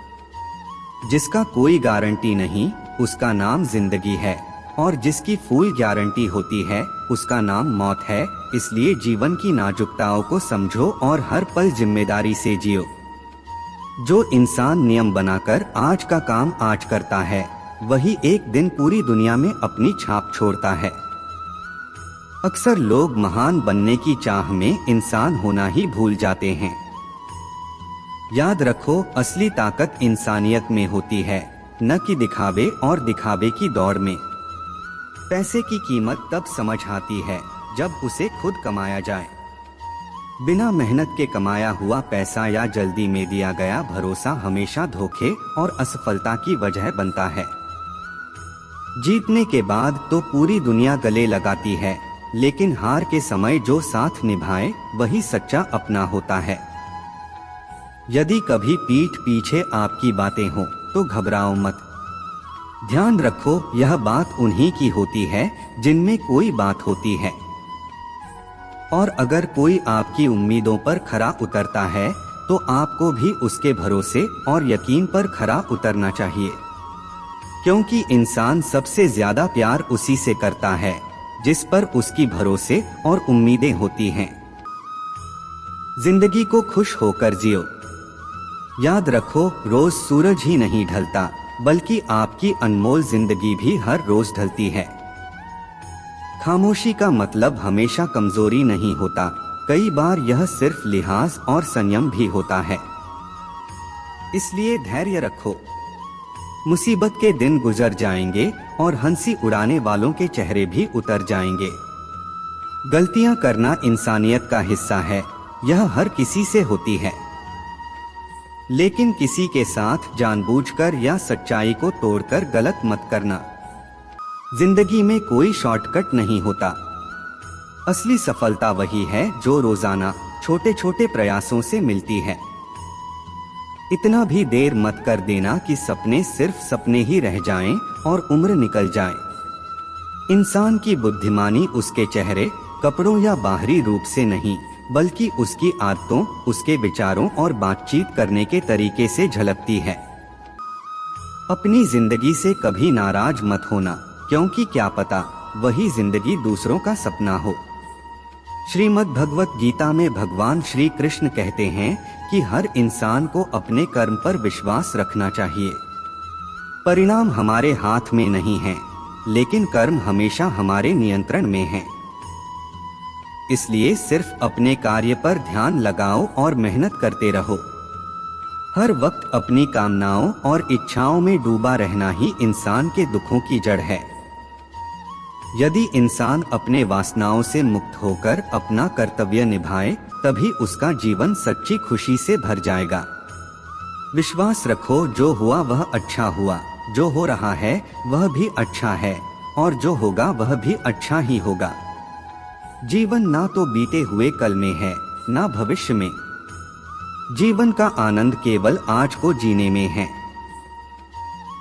जिसका कोई गारंटी नहीं उसका नाम जिंदगी है, और जिसकी फुल गारंटी होती है उसका नाम मौत है। इसलिए जीवन की नाजुकताओं को समझो और हर पल जिम्मेदारी से जियो। जो इंसान नियम बनाकर आज का काम आज करता है वही एक दिन पूरी दुनिया में अपनी छाप छोड़ता है। अक्सर लोग महान बनने की चाह में इंसान होना ही भूल जाते हैं। याद रखो, असली ताकत इंसानियत में होती है, न कि दिखावे और दिखावे की दौड़ में। पैसे की कीमत तब समझ आती है जब उसे खुद कमाया जाए। बिना मेहनत के कमाया हुआ पैसा या जल्दी में दिया गया भरोसा हमेशा धोखे और असफलता की वजह बनता है। जीतने के बाद तो पूरी दुनिया गले लगाती है, लेकिन हार के समय जो साथ निभाए वही सच्चा अपना होता है। यदि कभी पीठ पीछे आपकी बातें हो तो घबराओ मत। ध्यान रखो, यह बात उन्हीं की होती है जिनमें कोई बात होती है। और अगर कोई आपकी उम्मीदों पर खरा उतरता है तो आपको भी उसके भरोसे और यकीन पर खरा उतरना चाहिए, क्योंकि इंसान सबसे ज्यादा प्यार उसी से करता है जिस पर उसकी भरोसे और उम्मीदें होती हैं। जिंदगी को खुश होकर जियो। याद रखो, रोज सूरज ही नहीं ढलता बल्कि आपकी अनमोल जिंदगी भी हर रोज ढलती है। खामोशी का मतलब हमेशा कमजोरी नहीं होता, कई बार यह सिर्फ लिहाज और संयम भी होता है। इसलिए धैर्य रखो। मुसीबत के दिन गुजर जाएंगे और हंसी उड़ाने वालों के चेहरे भी उतर जाएंगे। गलतियां करना इंसानियत का हिस्सा है, यह हर किसी से होती है। लेकिन किसी के साथ जानबूझकर या सच्चाई को तोड़कर गलत मत करना। जिंदगी में कोई शॉर्टकट नहीं होता। असली सफलता वही है जो रोजाना छोटे छोटे प्रयासों से मिलती है। इतना भी देर मत कर देना कि सपने सिर्फ सपने ही रह जाएं और उम्र निकल जाए। इंसान की बुद्धिमानी उसके चेहरे, कपड़ों या बाहरी रूप से नहीं, बल्कि उसकी आदतों, उसके विचारों और बातचीत करने के तरीके से झलकती है। अपनी जिंदगी से कभी नाराज मत होना, क्योंकि क्या पता वही जिंदगी दूसरों का सपना हो। श्रीमद् भगवत गीता में भगवान श्री कृष्ण कहते हैं कि हर इंसान को अपने कर्म पर विश्वास रखना चाहिए। परिणाम हमारे हाथ में नहीं है, लेकिन कर्म हमेशा हमारे नियंत्रण में है। इसलिए सिर्फ अपने कार्य पर ध्यान लगाओ और मेहनत करते रहो। हर वक्त अपनी कामनाओं और इच्छाओं में डूबा रहना ही इंसान के दुखों की जड़ है। यदि इंसान अपने वासनाओं से मुक्त होकर अपना कर्तव्य निभाए, तभी उसका जीवन सच्ची खुशी से भर जाएगा। विश्वास रखो, जो हुआ वह अच्छा हुआ, जो हो रहा है वह भी अच्छा है, और जो होगा वह भी अच्छा ही होगा। जीवन ना तो बीते हुए कल में है, ना भविष्य में। जीवन का आनंद केवल आज को जीने में है।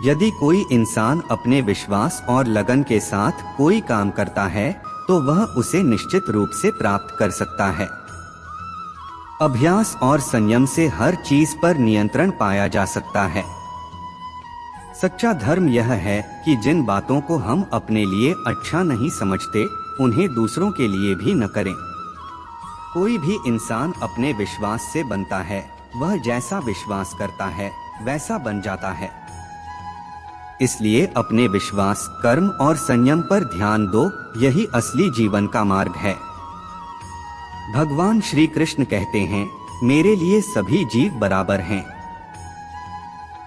यदि कोई इंसान अपने विश्वास और लगन के साथ कोई काम करता है तो तो वह उसे निश्चित रूप से प्राप्त कर सकता है। अभ्यास और संयम से हर चीज पर नियंत्रण पाया जा सकता है। सच्चा धर्म यह है कि जिन बातों को हम अपने लिए अच्छा नहीं समझते, उन्हें दूसरों के लिए भी न करें। कोई भी इंसान अपने विश्वास से बनता है, वह जैसा विश्वास करता है वैसा बन जाता है। इसलिए अपने विश्वास, कर्म और संयम पर ध्यान दो, यही असली जीवन का मार्ग है। भगवान श्री कृष्ण कहते हैं, मेरे लिए सभी जीव बराबर हैं।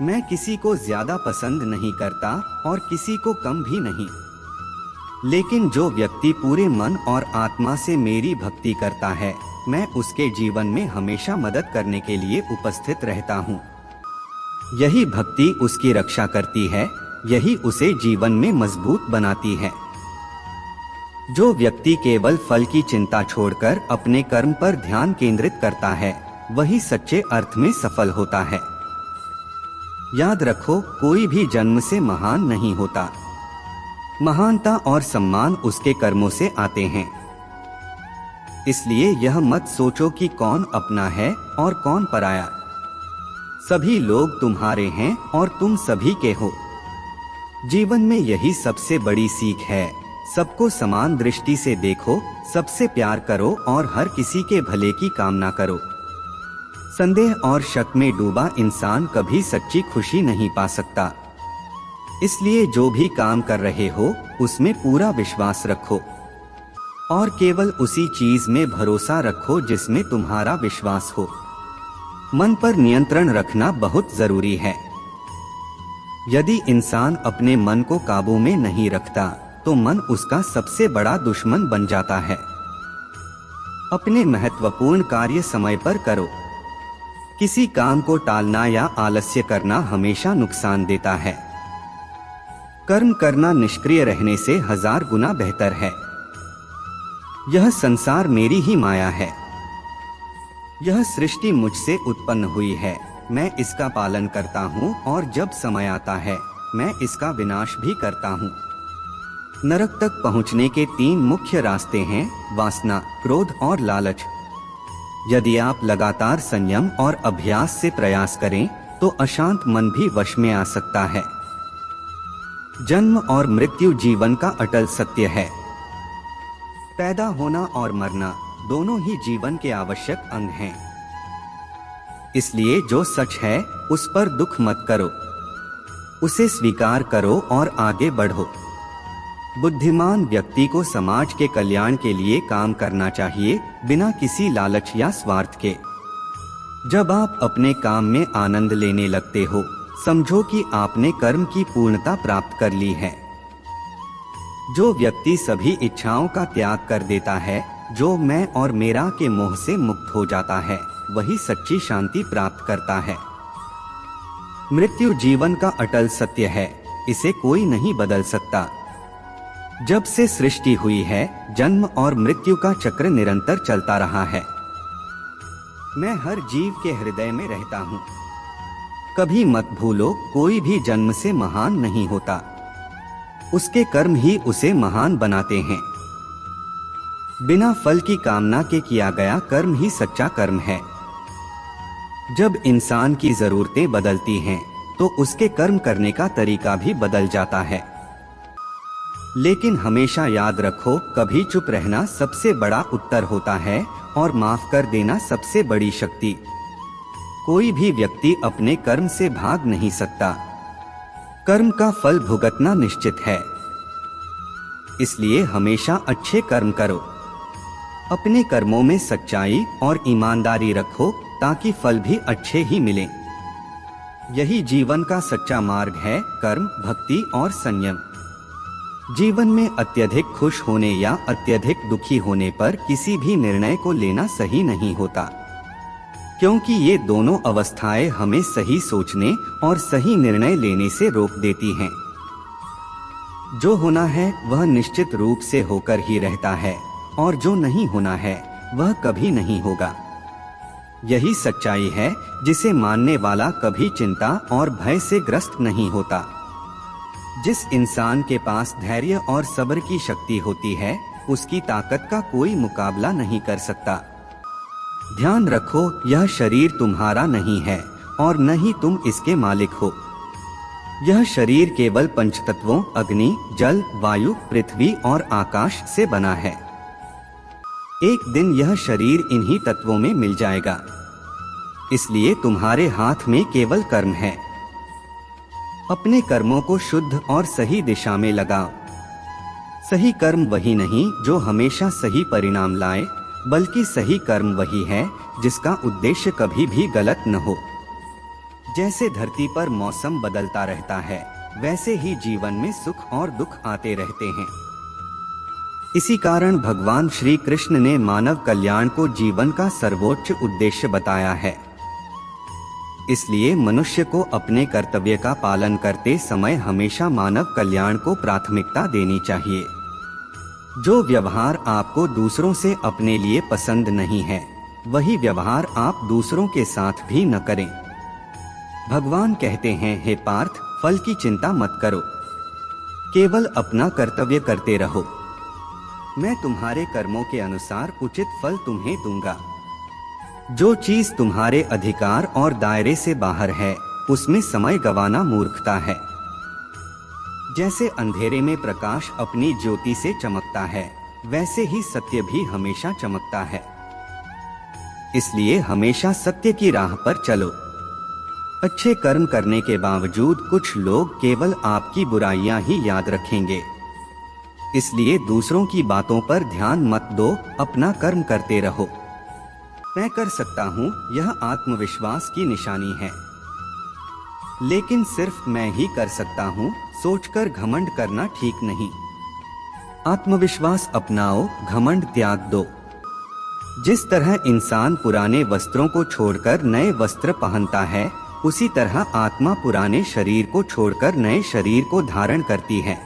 मैं किसी को ज्यादा पसंद नहीं करता और किसी को कम भी नहीं। लेकिन जो व्यक्ति पूरे मन और आत्मा से मेरी भक्ति करता है, मैं उसके जीवन में हमेशा मदद करने के लिए उपस्थित रहता हूँ। यही भक्ति उसकी रक्षा करती है, यही उसे जीवन में मजबूत बनाती है। जो व्यक्ति केवल फल की चिंता छोड़कर अपने कर्म पर ध्यान केंद्रित करता है, वही सच्चे अर्थ में सफल होता है। याद रखो, कोई भी जन्म से महान नहीं होता। महानता और सम्मान उसके कर्मों से आते हैं। इसलिए यह मत सोचो कि कौन अपना है और कौन पराया। सभी लोग तुम्हारे हैं और तुम सभी के हो। जीवन में यही सबसे बड़ी सीख है। सबको समान दृष्टि से देखो, सबसे प्यार करो और हर किसी के भले की कामना करो। संदेह और शक में डूबा इंसान कभी सच्ची खुशी नहीं पा सकता। इसलिए जो भी काम कर रहे हो, उसमें पूरा विश्वास रखो और केवल उसी चीज में भरोसा रखो जिसमें तुम्हारा विश्वास हो। मन पर नियंत्रण रखना बहुत जरूरी है। यदि इंसान अपने मन को काबू में नहीं रखता, तो मन उसका सबसे बड़ा दुश्मन बन जाता है। अपने महत्वपूर्ण कार्य समय पर करो। किसी काम को टालना या आलस्य करना हमेशा नुकसान देता है। कर्म करना निष्क्रिय रहने से 1000 गुना बेहतर है। यह संसार मेरी ही माया है। यह सृष्टि मुझसे उत्पन्न हुई है, मैं इसका पालन करता हूँ और जब समय आता है, मैं इसका विनाश भी करता हूँ। नरक तक पहुँचने के 3 मुख्य रास्ते हैं, वासना, क्रोध और लालच। यदि आप लगातार संयम और अभ्यास से प्रयास करें, तो अशांत मन भी वश में आ सकता है। जन्म और मृत्यु जीवन का अटल सत्य है। पैदा होना और मरना दोनों ही जीवन के आवश्यक अंग हैं। इसलिए जो सच है, उस पर दुख मत करो, उसे स्वीकार करो और आगे बढ़ो। बुद्धिमान व्यक्ति को समाज के कल्याण के लिए काम करना चाहिए, बिना किसी लालच या स्वार्थ के। जब आप अपने काम में आनंद लेने लगते हो, समझो कि आपने कर्म की पूर्णता प्राप्त कर ली है। जो व्यक्ति सभी इच्छाओं का त्याग कर देता है, जो मैं और मेरा के मोह से मुक्त हो जाता है, वही सच्ची शांति प्राप्त करता है। मृत्यु जीवन का अटल सत्य है, इसे कोई नहीं बदल सकता। जब से सृष्टि हुई है, जन्म और मृत्यु का चक्र निरंतर चलता रहा है। मैं हर जीव के हृदय में रहता हूँ। कभी मत भूलो, कोई भी जन्म से महान नहीं होता, उसके कर्म ही उसे महान बनाते हैं। बिना फल की कामना के किया गया कर्म ही सच्चा कर्म है। जब इंसान की जरूरतें बदलती हैं, तो उसके कर्म करने का तरीका भी बदल जाता है। लेकिन हमेशा याद रखो, कभी चुप रहना सबसे बड़ा उत्तर होता है और माफ कर देना सबसे बड़ी शक्ति। कोई भी व्यक्ति अपने कर्म से भाग नहीं सकता। कर्म का फल भुगतना निश्चित है। इसलिए हमेशा अच्छे कर्म करो। अपने कर्मों में सच्चाई और ईमानदारी रखो, ताकि फल भी अच्छे ही मिलें। यही जीवन का सच्चा मार्ग है, कर्म, भक्ति और संयम। जीवन में अत्यधिक खुश होने या अत्यधिक दुखी होने पर किसी भी निर्णय को लेना सही नहीं होता, क्योंकि ये दोनों अवस्थाएं हमें सही सोचने और सही निर्णय लेने से रोक देती हैं। जो होना है वह निश्चित रूप से होकर ही रहता है, और जो नहीं होना है वह कभी नहीं होगा। यही सच्चाई है जिसे मानने वाला कभी चिंता और भय से ग्रस्त नहीं होता। जिस इंसान के पास धैर्य और सब्र की शक्ति होती है, उसकी ताकत का कोई मुकाबला नहीं कर सकता। ध्यान रखो, यह शरीर तुम्हारा नहीं है और न ही तुम इसके मालिक हो। यह शरीर केवल पंचतत्वों अग्नि, जल, वायु, पृथ्वी और आकाश से बना है। एक दिन यह शरीर इन्हीं तत्वों में मिल जाएगा। इसलिए तुम्हारे हाथ में केवल कर्म है। अपने कर्मों को शुद्ध और सही दिशा में लगाओ। सही कर्म वही नहीं जो हमेशा सही परिणाम लाए, बल्कि सही कर्म वही है जिसका उद्देश्य कभी भी गलत न हो। जैसे धरती पर मौसम बदलता रहता है, वैसे ही जीवन में सुख और दुख आते रहते हैं। इसी कारण भगवान श्री कृष्ण ने मानव कल्याण को जीवन का सर्वोच्च उद्देश्य बताया है। इसलिए मनुष्य को अपने कर्तव्य का पालन करते समय हमेशा मानव कल्याण को प्राथमिकता देनी चाहिए। जो व्यवहार आपको दूसरों से अपने लिए पसंद नहीं है, वही व्यवहार आप दूसरों के साथ भी न करें। भगवान कहते हैं, हे पार्थ, फल की चिंता मत करो, केवल अपना कर्तव्य करते रहो। मैं तुम्हारे कर्मों के अनुसार उचित फल तुम्हें दूंगा। जो चीज तुम्हारे अधिकार और दायरे से बाहर है, उसमें समय गंवाना मूर्खता है। जैसे अंधेरे में प्रकाश अपनी ज्योति से चमकता है, वैसे ही सत्य भी हमेशा चमकता है। इसलिए हमेशा सत्य की राह पर चलो। अच्छे कर्म करने के बावजूद कुछ लोग केवल आपकी बुराइयां ही याद रखेंगे। इसलिए दूसरों की बातों पर ध्यान मत दो, अपना कर्म करते रहो। मैं कर सकता हूँ, यह आत्मविश्वास की निशानी है। लेकिन सिर्फ मैं ही कर सकता हूँ सोचकर घमंड करना ठीक नहीं। आत्मविश्वास अपनाओ, घमंड त्याग दो। जिस तरह इंसान पुराने वस्त्रों को छोड़कर नए वस्त्र पहनता है, उसी तरह आत्मा पुराने शरीर को छोड़कर नए शरीर को धारण करती है।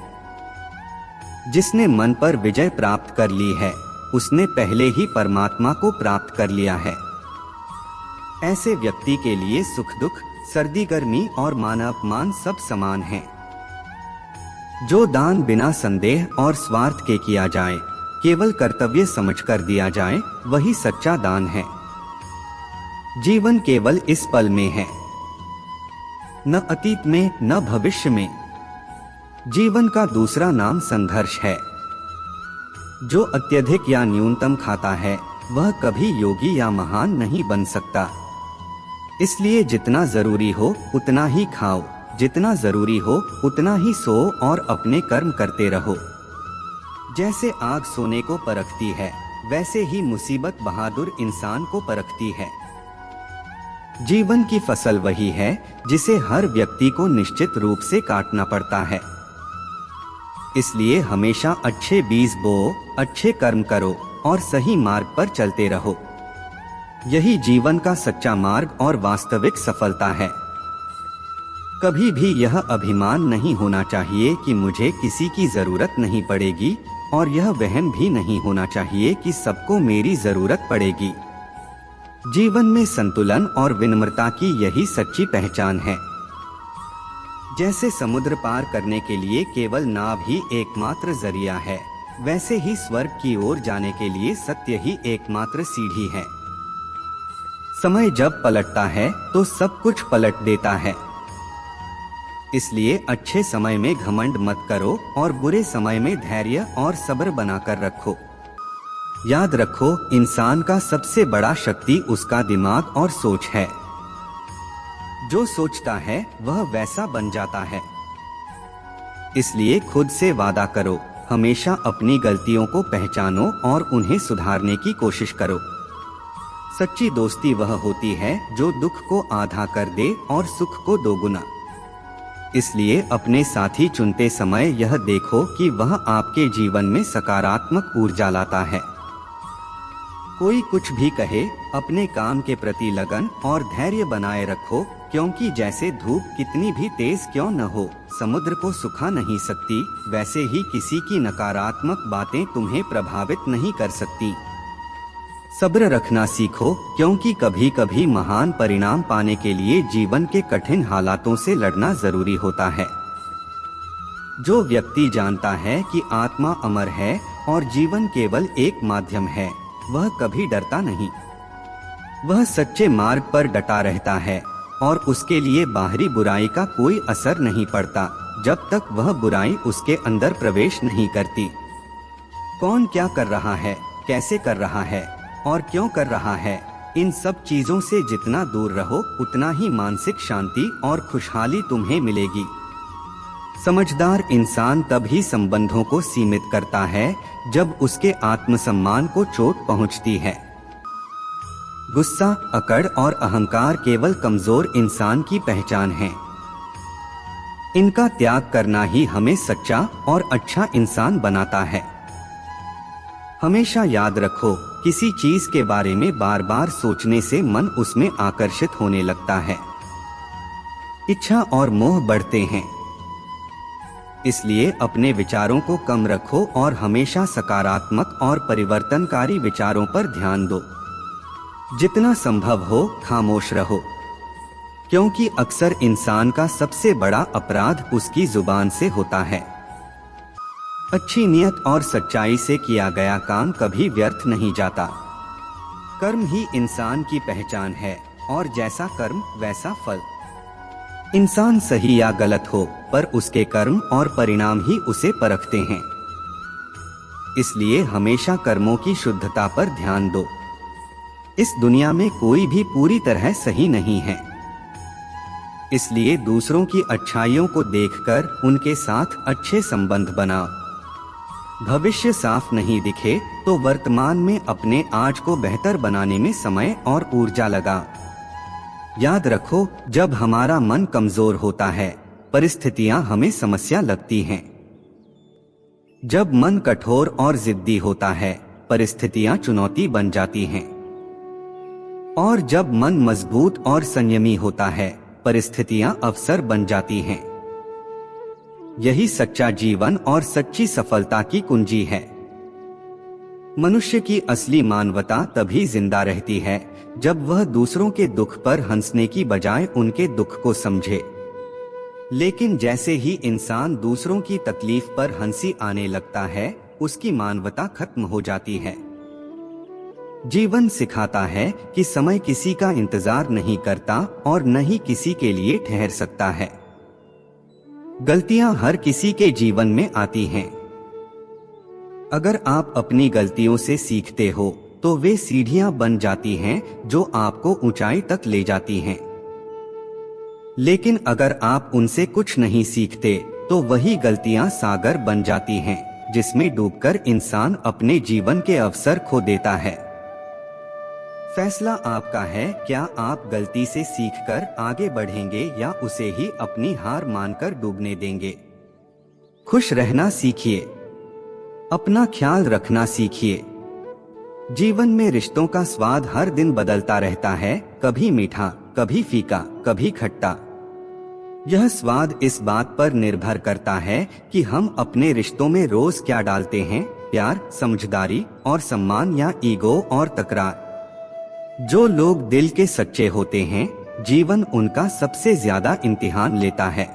जिसने मन पर विजय प्राप्त कर ली है, उसने पहले ही परमात्मा को प्राप्त कर लिया है। ऐसे व्यक्ति के लिए सुख दुख, सर्दी गर्मी और मान अपमान सब समान हैं। जो दान बिना संदेह और स्वार्थ के किया जाए, केवल कर्तव्य समझकर दिया जाए, वही सच्चा दान है। जीवन केवल इस पल में है, न अतीत में न भविष्य में। जीवन का दूसरा नाम संघर्ष है। जो अत्यधिक या न्यूनतम खाता है, वह कभी योगी या महान नहीं बन सकता। इसलिए जितना जरूरी हो उतना ही खाओ, जितना जरूरी हो उतना ही सो और अपने कर्म करते रहो। जैसे आग सोने को परखती है, वैसे ही मुसीबत बहादुर इंसान को परखती है। जीवन की फसल वही है जिसे हर व्यक्ति को निश्चित रूप से काटना पड़ता है। इसलिए हमेशा अच्छे बीज बोओ, अच्छे कर्म करो और सही मार्ग पर चलते रहो। यही जीवन का सच्चा मार्ग और वास्तविक सफलता है। कभी भी यह अभिमान नहीं होना चाहिए कि मुझे किसी की जरूरत नहीं पड़ेगी, और यह वहम भी नहीं होना चाहिए कि सबको मेरी जरूरत पड़ेगी। जीवन में संतुलन और विनम्रता की यही सच्ची पहचान है। जैसे समुद्र पार करने के लिए केवल नाव ही एकमात्र जरिया है, वैसे ही स्वर्ग की ओर जाने के लिए सत्य ही एकमात्र सीढ़ी है। समय जब पलटता है तो सब कुछ पलट देता है। इसलिए अच्छे समय में घमंड मत करो और बुरे समय में धैर्य और सब्र बनाकर रखो। याद रखो, इंसान का सबसे बड़ा शक्ति उसका दिमाग और सोच है। जो सोचता है वह वैसा बन जाता है। इसलिए खुद से वादा करो, हमेशा अपनी गलतियों को पहचानो और उन्हें सुधारने की कोशिश करो। सच्ची दोस्ती वह होती है जो दुख को आधा कर दे और सुख को दोगुना। इसलिए अपने साथी चुनते समय यह देखो कि वह आपके जीवन में सकारात्मक ऊर्जा लाता है। कोई कुछ भी कहे, अपने काम के प्रति लगन और धैर्य बनाए रखो, क्योंकि जैसे धूप कितनी भी तेज क्यों न हो, समुद्र को सुखा नहीं सकती, वैसे ही किसी की नकारात्मक बातें तुम्हें प्रभावित नहीं कर सकती। सब्र रखना सीखो, क्योंकि कभी कभी महान परिणाम पाने के लिए जीवन के कठिन हालातों से लड़ना जरूरी होता है। जो व्यक्ति जानता है कि आत्मा अमर है और जीवन केवल एक माध्यम है, वह कभी डरता नहीं। वह सच्चे मार्ग पर डटा रहता है और उसके लिए बाहरी बुराई का कोई असर नहीं पड़ता जब तक वह बुराई उसके अंदर प्रवेश नहीं करती। कौन क्या कर रहा है, कैसे कर रहा है और क्यों कर रहा है, इन सब चीजों से जितना दूर रहो उतना ही मानसिक शांति और खुशहाली तुम्हें मिलेगी। समझदार इंसान तभी संबंधों को सीमित करता है जब उसके आत्मसम्मान को चोट पहुंचती है। गुस्सा, अकड़ और अहंकार केवल कमजोर इंसान की पहचान है। इनका त्याग करना ही हमें सच्चा और अच्छा इंसान बनाता है। हमेशा याद रखो, किसी चीज के बारे में बार बार सोचने से मन उसमें आकर्षित होने लगता है। इच्छा और मोह बढ़ते हैं। इसलिए अपने विचारों को कम रखो और हमेशा सकारात्मक और परिवर्तनकारी विचारों पर ध्यान दो। जितना संभव हो खामोश रहो, क्योंकि अक्सर इंसान का सबसे बड़ा अपराध उसकी जुबान से होता है। अच्छी नियत और सच्चाई से किया गया काम कभी व्यर्थ नहीं जाता। कर्म ही इंसान की पहचान है और जैसा कर्म वैसा फल। इंसान सही या गलत हो, पर उसके कर्म और परिणाम ही उसे परखते हैं। इसलिए हमेशा कर्मों की शुद्धता पर ध्यान दो। इस दुनिया में कोई भी पूरी तरह सही नहीं है। इसलिए दूसरों की अच्छाइयों को देखकर उनके साथ अच्छे संबंध बनाओ। भविष्य साफ नहीं दिखे तो वर्तमान में अपने आज को बेहतर बनाने में समय और ऊर्जा लगा। याद रखो, जब हमारा मन कमजोर होता है, परिस्थितियां हमें समस्या लगती हैं। जब मन कठोर और जिद्दी होता है, परिस्थितियां चुनौती बन जाती हैं। और जब मन मजबूत और संयमी होता है, परिस्थितियां अवसर बन जाती हैं। यही सच्चा जीवन और सच्ची सफलता की कुंजी है। मनुष्य की असली मानवता तभी जिंदा रहती है जब वह दूसरों के दुख पर हंसने की बजाय उनके दुख को समझे। लेकिन जैसे ही इंसान दूसरों की तकलीफ पर हंसी आने लगता है, उसकी मानवता खत्म हो जाती है। जीवन सिखाता है कि समय किसी का इंतजार नहीं करता और न ही किसी के लिए ठहर सकता है। गलतियां हर किसी के जीवन में आती हैं। अगर आप अपनी गलतियों से सीखते हो तो वे सीढ़ियां बन जाती हैं जो आपको ऊंचाई तक ले जाती हैं। लेकिन अगर आप उनसे कुछ नहीं सीखते तो वही गलतियां सागर बन जाती हैं जिसमें डूबकर इंसान अपने जीवन के अवसर खो देता है। फैसला आपका है, क्या आप गलती से सीखकर आगे बढ़ेंगे या उसे ही अपनी हार मानकर डूबने देंगे। खुश रहना सीखिए, अपना ख्याल रखना सीखिए। जीवन में रिश्तों का स्वाद हर दिन बदलता रहता है, कभी मीठा, कभी फीका, कभी खट्टा। यह स्वाद इस बात पर निर्भर करता है कि हम अपने रिश्तों में रोज क्या डालते हैं, प्यार, समझदारी और सम्मान या ईगो और तकरार। जो लोग दिल के सच्चे होते हैं, जीवन उनका सबसे ज्यादा इम्तिहान लेता है।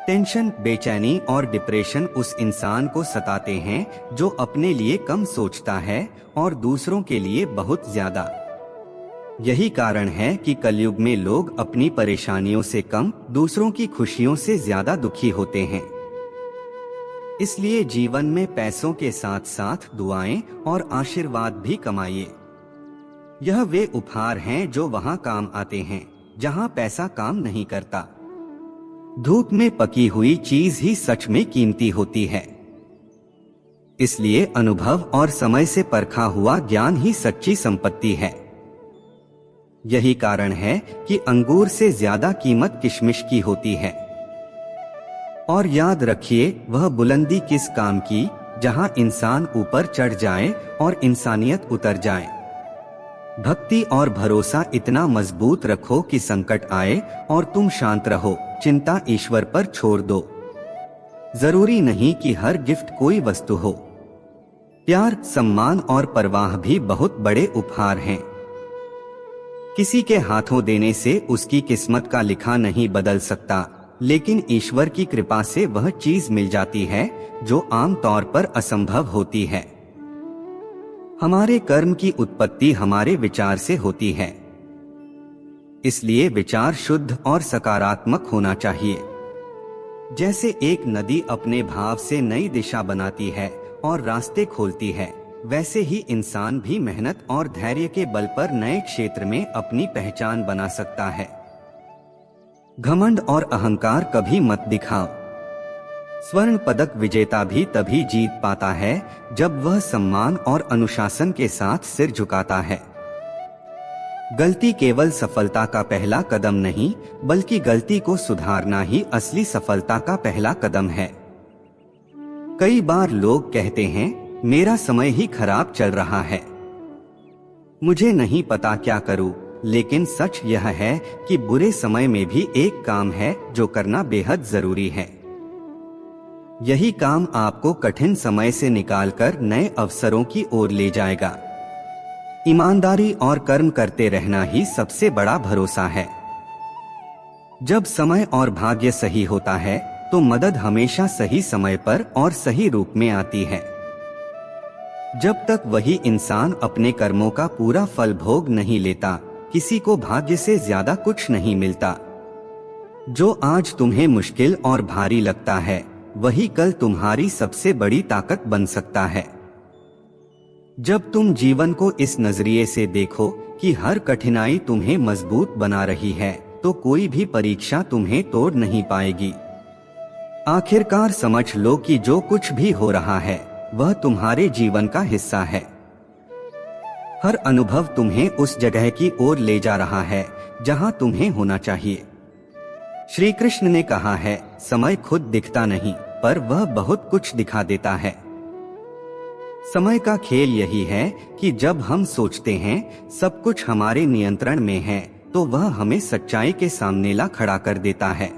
टेंशन, बेचैनी और डिप्रेशन उस इंसान को सताते हैं जो अपने लिए कम सोचता है और दूसरों के लिए बहुत ज्यादा। यही कारण है कि कलयुग में लोग अपनी परेशानियों से कम, दूसरों की खुशियों से ज्यादा दुखी होते हैं। इसलिए जीवन में पैसों के साथ साथ दुआएं और आशीर्वाद भी कमाइए। यह वे उपहार हैं जो वहां काम आते हैं जहां पैसा काम नहीं करता। धूप में पकी हुई चीज ही सच में कीमती होती है। इसलिए अनुभव और समय से परखा हुआ ज्ञान ही सच्ची संपत्ति है। यही कारण है कि अंगूर से ज्यादा कीमत किशमिश की होती है। और याद रखिए, वह बुलंदी किस काम की जहां इंसान ऊपर चढ़ जाए और इंसानियत उतर जाए। भक्ति और भरोसा इतना मजबूत रखो कि संकट आए और तुम शांत रहो, चिंता ईश्वर पर छोड़ दो। जरूरी नहीं कि हर गिफ्ट कोई वस्तु हो। प्यार, सम्मान और परवाह भी बहुत बड़े उपहार हैं। किसी के हाथों देने से उसकी किस्मत का लिखा नहीं बदल सकता, लेकिन ईश्वर की कृपा से वह चीज मिल जाती है जो आम तौर पर असंभव होती है। हमारे कर्म की उत्पत्ति हमारे विचार से होती है, इसलिए विचार शुद्ध और सकारात्मक होना चाहिए। जैसे एक नदी अपने भाव से नई दिशा बनाती है और रास्ते खोलती है, वैसे ही इंसान भी मेहनत और धैर्य के बल पर नए क्षेत्र में अपनी पहचान बना सकता है। घमंड और अहंकार कभी मत दिखाओ। स्वर्ण पदक विजेता भी तभी जीत पाता है जब वह सम्मान और अनुशासन के साथ सिर झुकाता है। गलती केवल सफलता का पहला कदम नहीं, बल्कि गलती को सुधारना ही असली सफलता का पहला कदम है। कई बार लोग कहते हैं, मेरा समय ही खराब चल रहा है, मुझे नहीं पता क्या करूं। लेकिन सच यह है कि बुरे समय में भी एक काम है जो करना बेहद जरूरी है। यही काम आपको कठिन समय से निकालकर नए अवसरों की ओर ले जाएगा। ईमानदारी और कर्म करते रहना ही सबसे बड़ा भरोसा है। जब समय और भाग्य सही होता है तो मदद हमेशा सही समय पर और सही रूप में आती है। जब तक वही इंसान अपने कर्मों का पूरा फल भोग नहीं लेता, किसी को भाग्य से ज्यादा कुछ नहीं मिलता। जो आज तुम्हें मुश्किल और भारी लगता है, वही कल तुम्हारी सबसे बड़ी ताकत बन सकता है। जब तुम जीवन को इस नजरिए से देखो कि हर कठिनाई तुम्हें मजबूत बना रही है, तो कोई भी परीक्षा तुम्हें तोड़ नहीं पाएगी। आखिरकार समझ लो कि जो कुछ भी हो रहा है वह तुम्हारे जीवन का हिस्सा है। हर अनुभव तुम्हें उस जगह की ओर ले जा रहा है जहां तुम्हें होना चाहिए। श्री कृष्ण ने कहा है, समय खुद दिखता नहीं, पर वह बहुत कुछ दिखा देता है। समय का खेल यही है कि जब हम सोचते हैं सब कुछ हमारे नियंत्रण में है, तो वह हमें सच्चाई के सामने ला खड़ा कर देता है।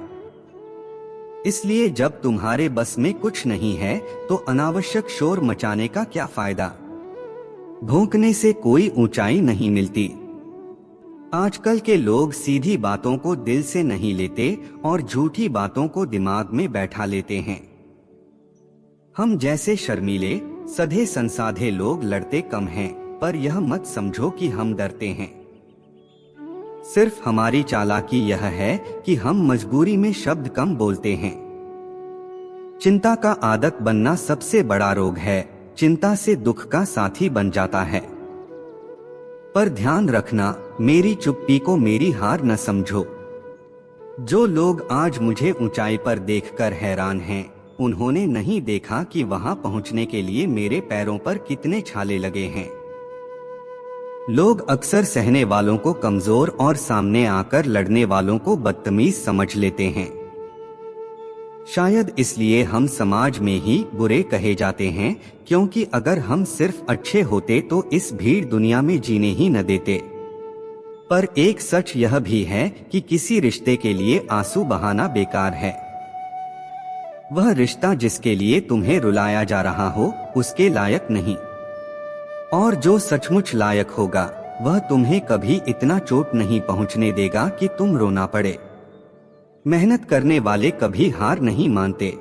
इसलिए जब तुम्हारे बस में कुछ नहीं है तो अनावश्यक शोर मचाने का क्या फायदा। भौंकने से कोई ऊंचाई नहीं मिलती। आजकल के लोग सीधी बातों को दिल से नहीं लेते और झूठी बातों को दिमाग में बैठा लेते हैं। हम जैसे शर्मीले सधे संसाधे लोग लड़ते कम हैं, पर यह मत समझो कि हम डरते हैं। सिर्फ हमारी चालाकी यह है कि हम मजबूरी में शब्द कम बोलते हैं। चिंता का आदत बनना सबसे बड़ा रोग है। चिंता से दुख का साथी बन जाता है। पर ध्यान रखना, मेरी चुप्पी को मेरी हार न समझो। जो लोग आज मुझे ऊंचाई पर देखकर हैरान हैं, उन्होंने नहीं देखा कि वहां पहुंचने के लिए मेरे पैरों पर कितने छाले लगे हैं। लोग अक्सर सहने वालों को कमजोर और सामने आकर लड़ने वालों को बदतमीज समझ लेते हैं। शायद इसलिए हम समाज में ही बुरे कहे जाते हैं, क्योंकि अगर हम सिर्फ अच्छे होते तो इस भीड़ दुनिया में जीने ही न देते। पर एक सच यह भी है कि किसी रिश्ते के लिए आंसू बहाना बेकार है। वह रिश्ता जिसके लिए तुम्हें रुलाया जा रहा हो, उसके लायक नहीं। और जो सचमुच लायक होगा, वह तुम्हें कभी इतना चोट नहीं पहुंचने देगा कि तुम रोना पड़े। मेहनत करने वाले कभी हार नहीं मानते।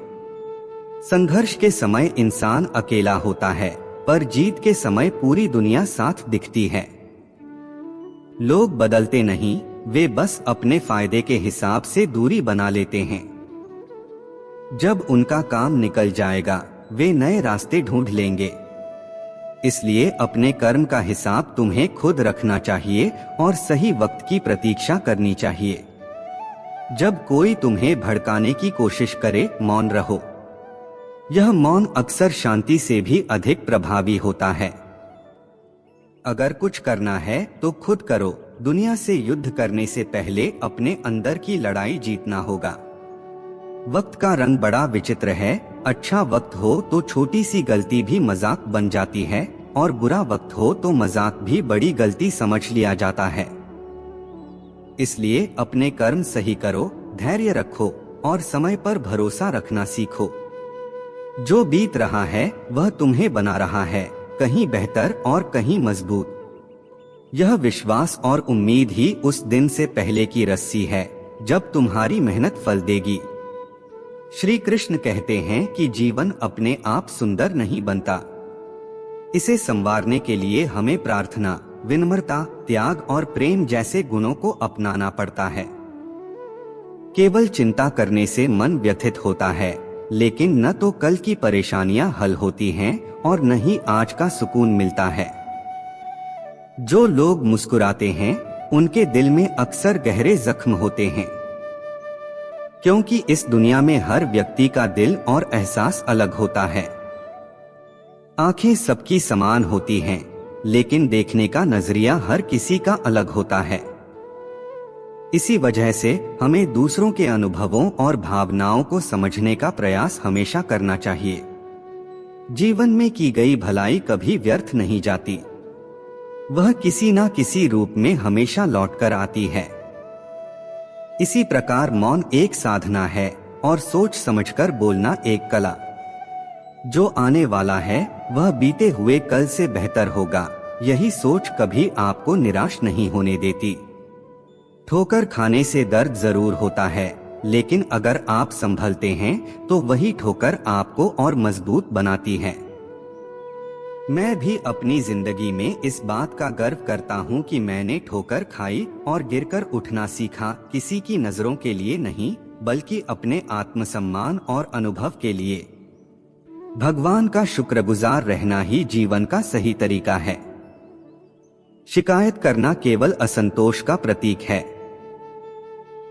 संघर्ष के समय इंसान अकेला होता है, पर जीत के समय पूरी दुनिया साथ दिखती है। लोग बदलते नहीं, वे बस अपने फायदे के हिसाब से दूरी बना लेते हैं। जब उनका काम निकल जाएगा, वे नए रास्ते ढूंढ लेंगे। इसलिए अपने कर्म का हिसाब तुम्हें खुद रखना चाहिए और सही वक्त की प्रतीक्षा करनी चाहिए। जब कोई तुम्हें भड़काने की कोशिश करे, मौन रहो। यह मौन अक्सर शांति से भी अधिक प्रभावी होता है। अगर कुछ करना है तो खुद करो। दुनिया से युद्ध करने से पहले अपने अंदर की लड़ाई जीतना होगा। वक्त का रंग बड़ा विचित्र है। अच्छा वक्त हो तो छोटी सी गलती भी मजाक बन जाती है, और बुरा वक्त हो तो मजाक भी बड़ी गलती समझ लिया जाता है। इसलिए अपने कर्म सही करो, धैर्य रखो और समय पर भरोसा रखना सीखो। जो बीत रहा है वह तुम्हें बना रहा है, कहीं बेहतर और कहीं मजबूत। यह विश्वास और उम्मीद ही उस दिन से पहले की रस्सी है जब तुम्हारी मेहनत फल देगी। श्री कृष्ण कहते हैं कि जीवन अपने आप सुंदर नहीं बनता। इसे संवारने के लिए हमें प्रार्थना, विनम्रता, त्याग और प्रेम जैसे गुणों को अपनाना पड़ता है। केवल चिंता करने से मन व्यथित होता है, लेकिन न तो कल की परेशानियां हल होती हैं और न ही आज का सुकून मिलता है। जो लोग मुस्कुराते हैं उनके दिल में अक्सर गहरे जख्म होते हैं, क्योंकि इस दुनिया में हर व्यक्ति का दिल और एहसास अलग होता है। आंखें सबकी समान होती हैं, लेकिन देखने का नजरिया हर किसी का अलग होता है। इसी वजह से हमें दूसरों के अनुभवों और भावनाओं को समझने का प्रयास हमेशा करना चाहिए। जीवन में की गई भलाई कभी व्यर्थ नहीं जाती, वह किसी न किसी रूप में हमेशा लौटकर आती है। इसी प्रकार मौन एक साधना है और सोच समझकर बोलना एक कला। जो आने वाला है वह बीते हुए कल से बेहतर होगा, यही सोच कभी आपको निराश नहीं होने देती। ठोकर खाने से दर्द जरूर होता है, लेकिन अगर आप संभलते हैं तो वही ठोकर आपको और मजबूत बनाती है। मैं भी अपनी जिंदगी में इस बात का गर्व करता हूँ कि मैंने ठोकर खाई और गिरकर उठना सीखा, किसी की नजरों के लिए नहीं बल्कि अपने आत्मसम्मान और अनुभव के लिए। भगवान का शुक्रगुजार रहना ही जीवन का सही तरीका है। शिकायत करना केवल असंतोष का प्रतीक है।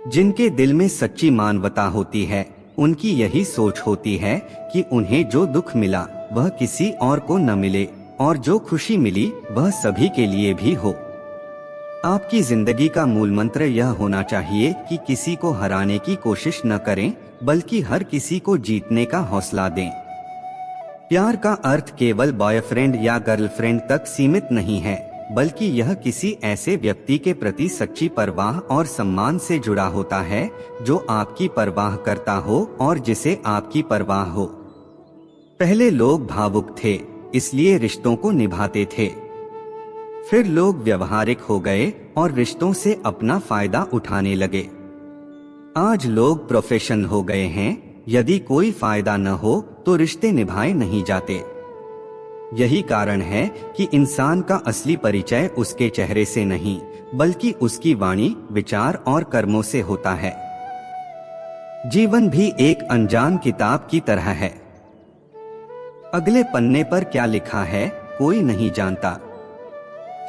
जिनके दिल में सच्ची मानवता होती है उनकी यही सोच होती है कि उन्हें जो दुख मिला वह किसी और को न मिले और जो खुशी मिली वह सभी के लिए भी हो। आपकी जिंदगी का मूल मंत्र यह होना चाहिए कि किसी को हराने की कोशिश न करें बल्कि हर किसी को जीतने का हौसला दें। प्यार का अर्थ केवल बॉयफ्रेंड या गर्लफ्रेंड तक सीमित नहीं है, बल्कि यह किसी ऐसे व्यक्ति के प्रति सच्ची परवाह और सम्मान से जुड़ा होता है जो आपकी परवाह करता हो और जिसे आपकी परवाह हो। पहले लोग भावुक थे, इसलिए रिश्तों को निभाते थे। फिर लोग व्यवहारिक हो गए और रिश्तों से अपना फायदा उठाने लगे। आज लोग प्रोफेशनल हो गए हैं, यदि कोई फायदा न हो तो रिश्ते निभाए नहीं जाते। यही कारण है कि इंसान का असली परिचय उसके चेहरे से नहीं बल्कि उसकी वाणी, विचार और कर्मों से होता है। जीवन भी एक अनजान किताब की तरह है। अगले पन्ने पर क्या लिखा है कोई नहीं जानता।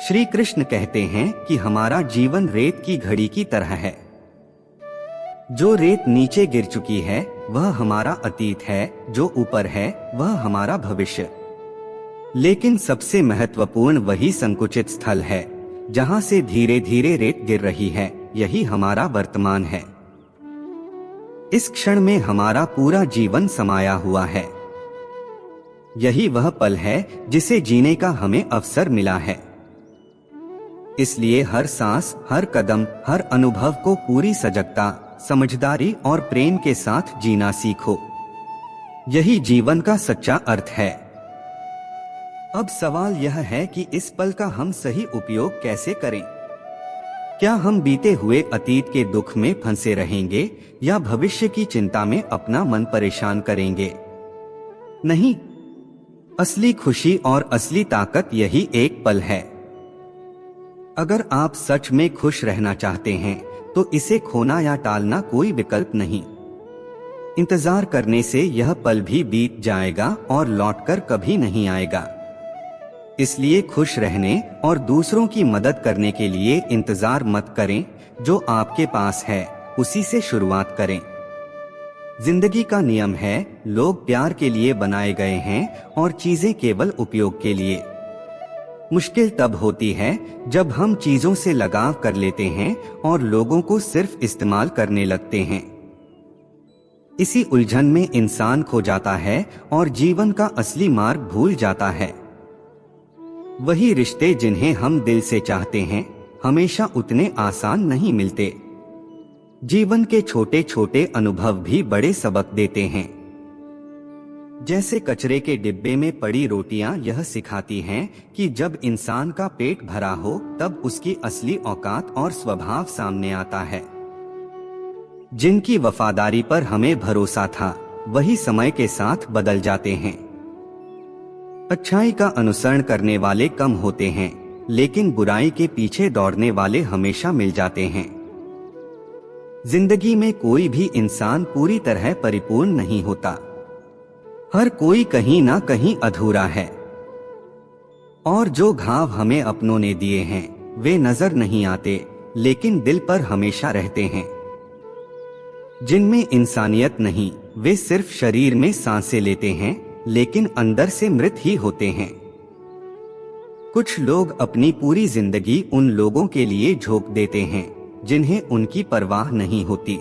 श्री कृष्ण कहते हैं कि हमारा जीवन रेत की घड़ी की तरह है। जो रेत नीचे गिर चुकी है वह हमारा अतीत है, जो ऊपर है वह हमारा भविष्य। लेकिन सबसे महत्वपूर्ण वही संकुचित स्थल है जहां से धीरे धीरे रेत गिर रही है, यही हमारा वर्तमान है। इस क्षण में हमारा पूरा जीवन समाया हुआ है। यही वह पल है जिसे जीने का हमें अवसर मिला है। इसलिए हर सांस, हर कदम, हर अनुभव को पूरी सजगता, समझदारी और प्रेम के साथ जीना सीखो। यही जीवन का सच्चा अर्थ है। अब सवाल यह है कि इस पल का हम सही उपयोग कैसे करें? क्या हम बीते हुए अतीत के दुख में फंसे रहेंगे या भविष्य की चिंता में अपना मन परेशान करेंगे? नहीं, असली खुशी और असली ताकत यही एक पल है। अगर आप सच में खुश रहना चाहते हैं तो इसे खोना या टालना कोई विकल्प नहीं। इंतजार करने से यह पल भी बीत जाएगा और लौटकर कभी नहीं आएगा। इसलिए खुश रहने और दूसरों की मदद करने के लिए इंतजार मत करें। जो आपके पास है उसी से शुरुआत करें। जिंदगी का नियम है, लोग प्यार के लिए बनाए गए हैं और चीजें केवल उपयोग के लिए। मुश्किल तब होती है जब हम चीजों से लगाव कर लेते हैं और लोगों को सिर्फ इस्तेमाल करने लगते हैं। इसी उलझन में इंसान खो जाता है और जीवन का असली मार्ग भूल जाता है। वही रिश्ते जिन्हें हम दिल से चाहते हैं हमेशा उतने आसान नहीं मिलते। जीवन के छोटे छोटे अनुभव भी बड़े सबक देते हैं। जैसे कचरे के डिब्बे में पड़ी रोटियां यह सिखाती हैं कि जब इंसान का पेट भरा हो तब उसकी असली औकात और स्वभाव सामने आता है। जिनकी वफादारी पर हमें भरोसा था वही समय के साथ बदल जाते हैं। अच्छाई का अनुसरण करने वाले कम होते हैं, लेकिन बुराई के पीछे दौड़ने वाले हमेशा मिल जाते हैं। जिंदगी में कोई भी इंसान पूरी तरह परिपूर्ण नहीं होता। हर कोई कहीं ना कहीं अधूरा है, और जो घाव हमें अपनों ने दिए हैं वे नजर नहीं आते, लेकिन दिल पर हमेशा रहते हैं। जिनमें इंसानियत नहीं, वे सिर्फ शरीर में सांसें लेते हैं, लेकिन अंदर से मृत ही होते हैं। कुछ लोग अपनी पूरी जिंदगी उन लोगों के लिए झोंक देते हैं जिन्हें उनकी परवाह नहीं होती,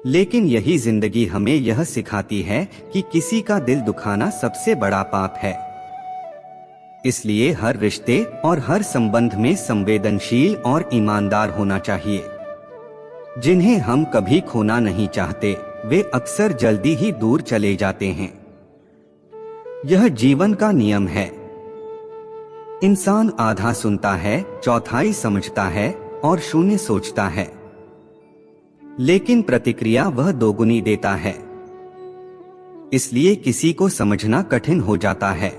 लेकिन यही जिंदगी हमें यह सिखाती है कि किसी का दिल दुखाना सबसे बड़ा पाप है। इसलिए हर रिश्ते और हर संबंध में संवेदनशील और ईमानदार होना चाहिए। जिन्हें हम कभी खोना नहीं चाहते वे अक्सर जल्दी ही दूर चले जाते हैं। यह जीवन का नियम है। इंसान आधा सुनता है, चौथाई समझता है और शून्य सोचता है, लेकिन प्रतिक्रिया वह दोगुनी देता है। इसलिए किसी को समझना कठिन हो जाता है।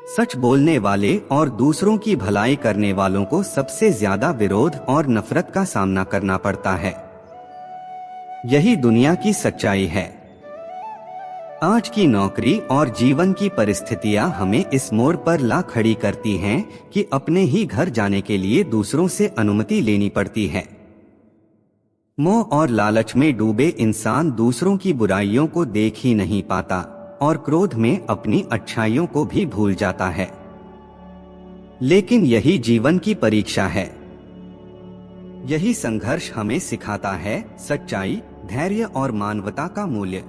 सच बोलने वाले और दूसरों की भलाई करने वालों को सबसे ज्यादा विरोध और नफरत का सामना करना पड़ता है। यही दुनिया की सच्चाई है। आज की नौकरी और जीवन की परिस्थितियां हमें इस मोड़ पर ला खड़ी करती हैं कि अपने ही घर जाने के लिए दूसरों से अनुमति लेनी पड़ती है। मोह और लालच में डूबे इंसान दूसरों की बुराइयों को देख ही नहीं पाता और क्रोध में अपनी अच्छाइयों को भी भूल जाता है। लेकिन यही जीवन की परीक्षा है। यही संघर्ष हमें सिखाता है सच्चाई, धैर्य और मानवता का मूल्य।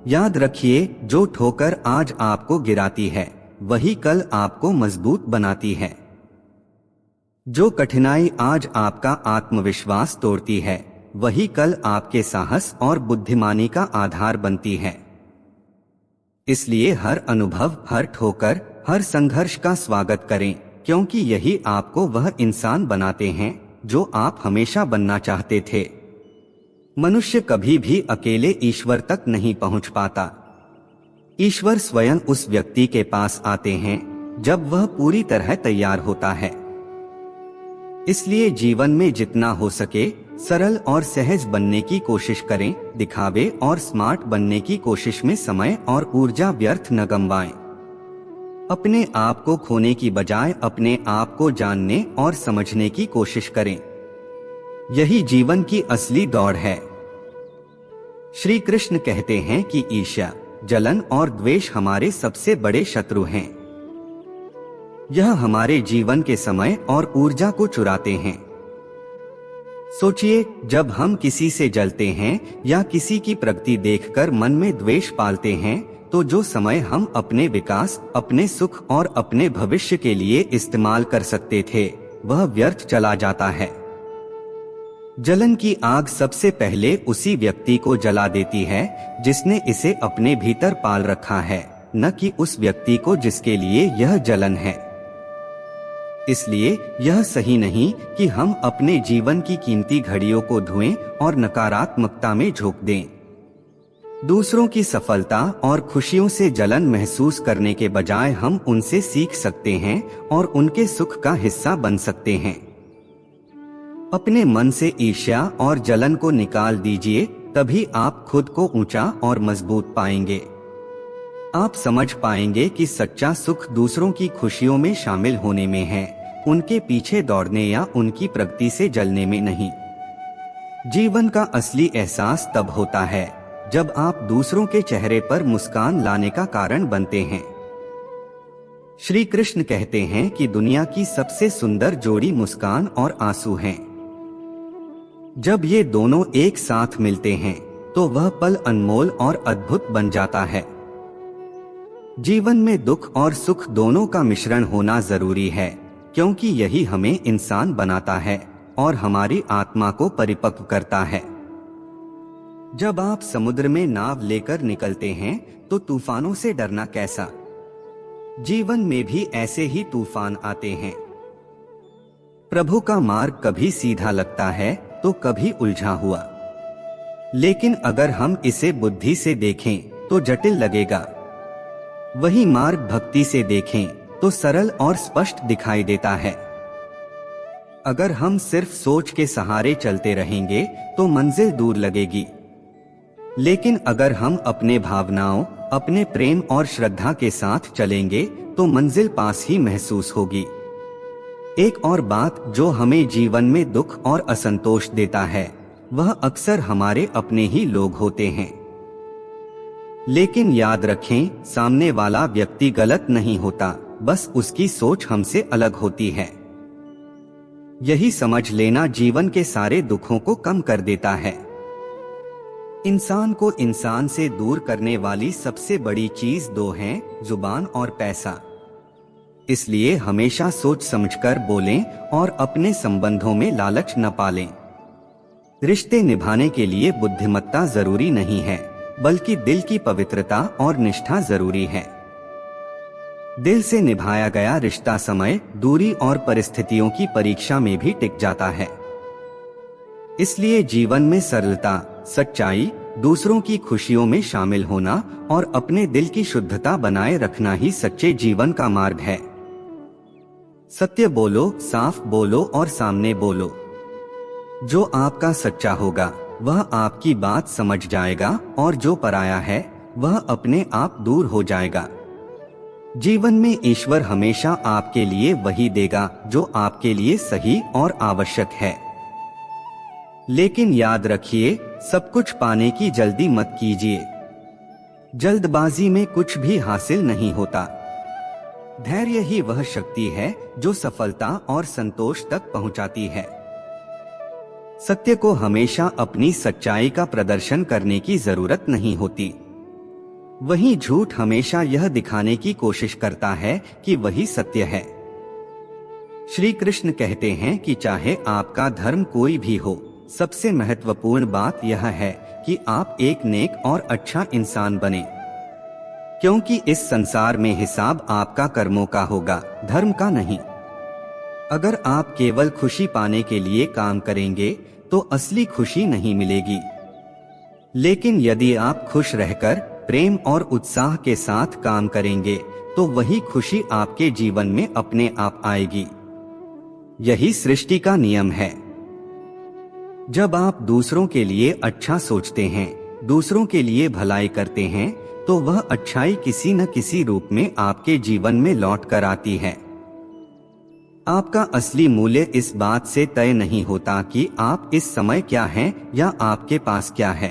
याद रखिए, जो ठोकर आज आपको गिराती है वही कल आपको मजबूत बनाती है। जो कठिनाई आज आपका आत्मविश्वास तोड़ती है वही कल आपके साहस और बुद्धिमानी का आधार बनती है। इसलिए हर अनुभव, हर ठोकर, हर संघर्ष का स्वागत करें, क्योंकि यही आपको वह इंसान बनाते हैं जो आप हमेशा बनना चाहते थे। मनुष्य कभी भी अकेले ईश्वर तक नहीं पहुंच पाता। ईश्वर स्वयं उस व्यक्ति के पास आते हैं जब वह पूरी तरह तैयार होता है। इसलिए जीवन में जितना हो सके सरल और सहज बनने की कोशिश करें। दिखावे और स्मार्ट बनने की कोशिश में समय और ऊर्जा व्यर्थ न गंवाएं। अपने आप को खोने की बजाय अपने आप को जानने और समझने की कोशिश करें। यही जीवन की असली दौड़ है। श्री कृष्ण कहते हैं कि ईर्ष्या, जलन और द्वेष हमारे सबसे बड़े शत्रु हैं। यह हमारे जीवन के समय और ऊर्जा को चुराते हैं। सोचिए, जब हम किसी से जलते हैं या किसी की प्रगति देखकर मन में द्वेष पालते हैं, तो जो समय हम अपने विकास, अपने सुख और अपने भविष्य के लिए इस्तेमाल कर सकते थे वह व्यर्थ चला जाता है। जलन की आग सबसे पहले उसी व्यक्ति को जला देती है जिसने इसे अपने भीतर पाल रखा है, न कि उस व्यक्ति को जिसके लिए यह जलन है। इसलिए यह सही नहीं कि हम अपने जीवन की कीमती घड़ियों को धुएं और नकारात्मकता में झोंक दें। दूसरों की सफलता और खुशियों से जलन महसूस करने के बजाय हम उनसे सीख सकते हैं और उनके सुख का हिस्सा बन सकते हैं। अपने मन से ईर्ष्या और जलन को निकाल दीजिए, तभी आप खुद को ऊंचा और मजबूत पाएंगे। आप समझ पाएंगे कि सच्चा सुख दूसरों की खुशियों में शामिल होने में है, उनके पीछे दौड़ने या उनकी प्रगति से जलने में नहीं। जीवन का असली एहसास तब होता है जब आप दूसरों के चेहरे पर मुस्कान लाने का कारण बनते हैं। श्री कृष्ण कहते हैं कि दुनिया की सबसे सुंदर जोड़ी मुस्कान और आंसू हैं। जब ये दोनों एक साथ मिलते हैं तो वह पल अनमोल और अद्भुत बन जाता है। जीवन में दुख और सुख दोनों का मिश्रण होना जरूरी है, क्योंकि यही हमें इंसान बनाता है और हमारी आत्मा को परिपक्व करता है। जब आप समुद्र में नाव लेकर निकलते हैं तो तूफानों से डरना कैसा? जीवन में भी ऐसे ही तूफान आते हैं। प्रभु का मार्ग कभी सीधा लगता है तो तो कभी उलझा हुआ। लेकिन अगर हम इसे बुद्धि से देखें तो जटिल लगेगा। वही मार्ग भक्ति से देखें तो सरल और स्पष्ट दिखाई देता है। अगर हम सिर्फ सोच के सहारे चलते रहेंगे तो मंजिल दूर लगेगी। लेकिन अगर हम अपने भावनाओं, अपने प्रेम और श्रद्धा के साथ चलेंगे तो मंजिल पास ही महसूस होगी। एक और बात जो हमें जीवन में दुख और असंतोष देता है, वह अक्सर हमारे अपने ही लोग होते हैं। लेकिन याद रखें, सामने वाला व्यक्ति गलत नहीं होता, बस उसकी सोच हमसे अलग होती है। यही समझ लेना जीवन के सारे दुखों को कम कर देता है। इंसान को इंसान से दूर करने वाली सबसे बड़ी चीज दो हैं, जुबान और पैसा। इसलिए हमेशा सोच समझकर बोलें और अपने संबंधों में लालच न पालें। रिश्ते निभाने के लिए बुद्धिमत्ता जरूरी नहीं है, बल्कि दिल की पवित्रता और निष्ठा जरूरी है। दिल से निभाया गया रिश्ता समय, दूरी और परिस्थितियों की परीक्षा में भी टिक जाता है। इसलिए जीवन में सरलता, सच्चाई, दूसरों की खुशियों में शामिल होना और अपने दिल की शुद्धता बनाए रखना ही सच्चे जीवन का मार्ग है। सत्य बोलो, साफ बोलो और सामने बोलो। जो आपका सच्चा होगा वह आपकी बात समझ जाएगा और जो पराया है वह अपने आप दूर हो जाएगा। जीवन में ईश्वर हमेशा आपके लिए वही देगा जो आपके लिए सही और आवश्यक है। लेकिन याद रखिए, सब कुछ पाने की जल्दी मत कीजिए। जल्दबाजी में कुछ भी हासिल नहीं होता। धैर्य ही वह शक्ति है जो सफलता और संतोष तक पहुंचाती है। सत्य को हमेशा अपनी सच्चाई का प्रदर्शन करने की जरूरत नहीं होती। वही झूठ हमेशा यह दिखाने की कोशिश करता है कि वही सत्य है। श्री कृष्ण कहते हैं कि चाहे आपका धर्म कोई भी हो, सबसे महत्वपूर्ण बात यह है कि आप एक नेक और अच्छा इंसान बने, क्योंकि इस संसार में हिसाब आपका कर्मों का होगा, धर्म का नहीं। अगर आप केवल खुशी पाने के लिए काम करेंगे तो असली खुशी नहीं मिलेगी। लेकिन यदि आप खुश रहकर प्रेम और उत्साह के साथ काम करेंगे तो वही खुशी आपके जीवन में अपने आप आएगी। यही सृष्टि का नियम है। जब आप दूसरों के लिए अच्छा सोचते हैं, दूसरों के लिए भलाई करते हैं, तो वह अच्छाई किसी न किसी रूप में आपके जीवन में लौट कर आती है। आपका असली मूल्य इस बात से तय नहीं होता कि आप इस समय क्या हैं या आपके पास क्या है।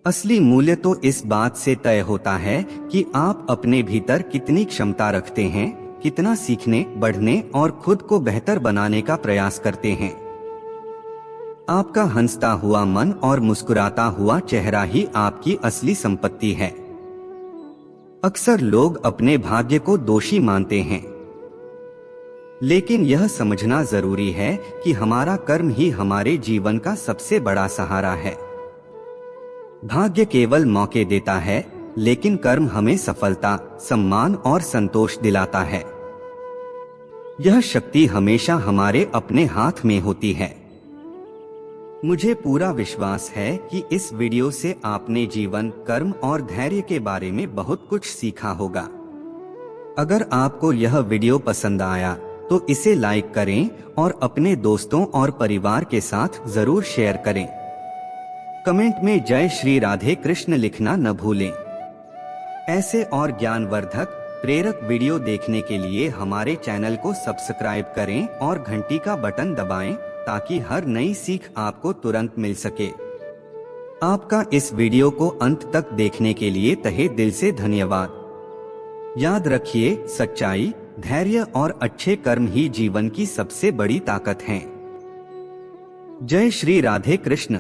असली मूल्य तो इस बात से तय होता है कि आप अपने भीतर कितनी क्षमता रखते हैं, कितना सीखने, बढ़ने और खुद को बेहतर बनाने का प्रयास करते हैं। आपका हंसता हुआ मन और मुस्कुराता हुआ चेहरा ही आपकी असली संपत्ति है। अक्सर लोग अपने भाग्य को दोषी मानते हैं, लेकिन यह समझना जरूरी है कि हमारा कर्म ही हमारे जीवन का सबसे बड़ा सहारा है। भाग्य केवल मौके देता है, लेकिन कर्म हमें सफलता, सम्मान और संतोष दिलाता है। यह शक्ति हमेशा हमारे अपने हाथ में होती है। मुझे पूरा विश्वास है कि इस वीडियो से आपने जीवन, कर्म और धैर्य के बारे में बहुत कुछ सीखा होगा। अगर आपको यह वीडियो पसंद आया तो इसे लाइक करें और अपने दोस्तों और परिवार के साथ जरूर शेयर करें। कमेंट में जय श्री राधे कृष्ण लिखना न भूलें। ऐसे और ज्ञानवर्धक, प्रेरक वीडियो देखने के लिए हमारे चैनल को सब्सक्राइब करें और घंटी का बटन दबाएं ताकि हर नई सीख आपको तुरंत मिल सके। आपका इस वीडियो को अंत तक देखने के लिए तहे दिल से धन्यवाद। याद रखिए, सच्चाई, धैर्य और अच्छे कर्म ही जीवन की सबसे बड़ी ताकत हैं। जय श्री राधे कृष्ण।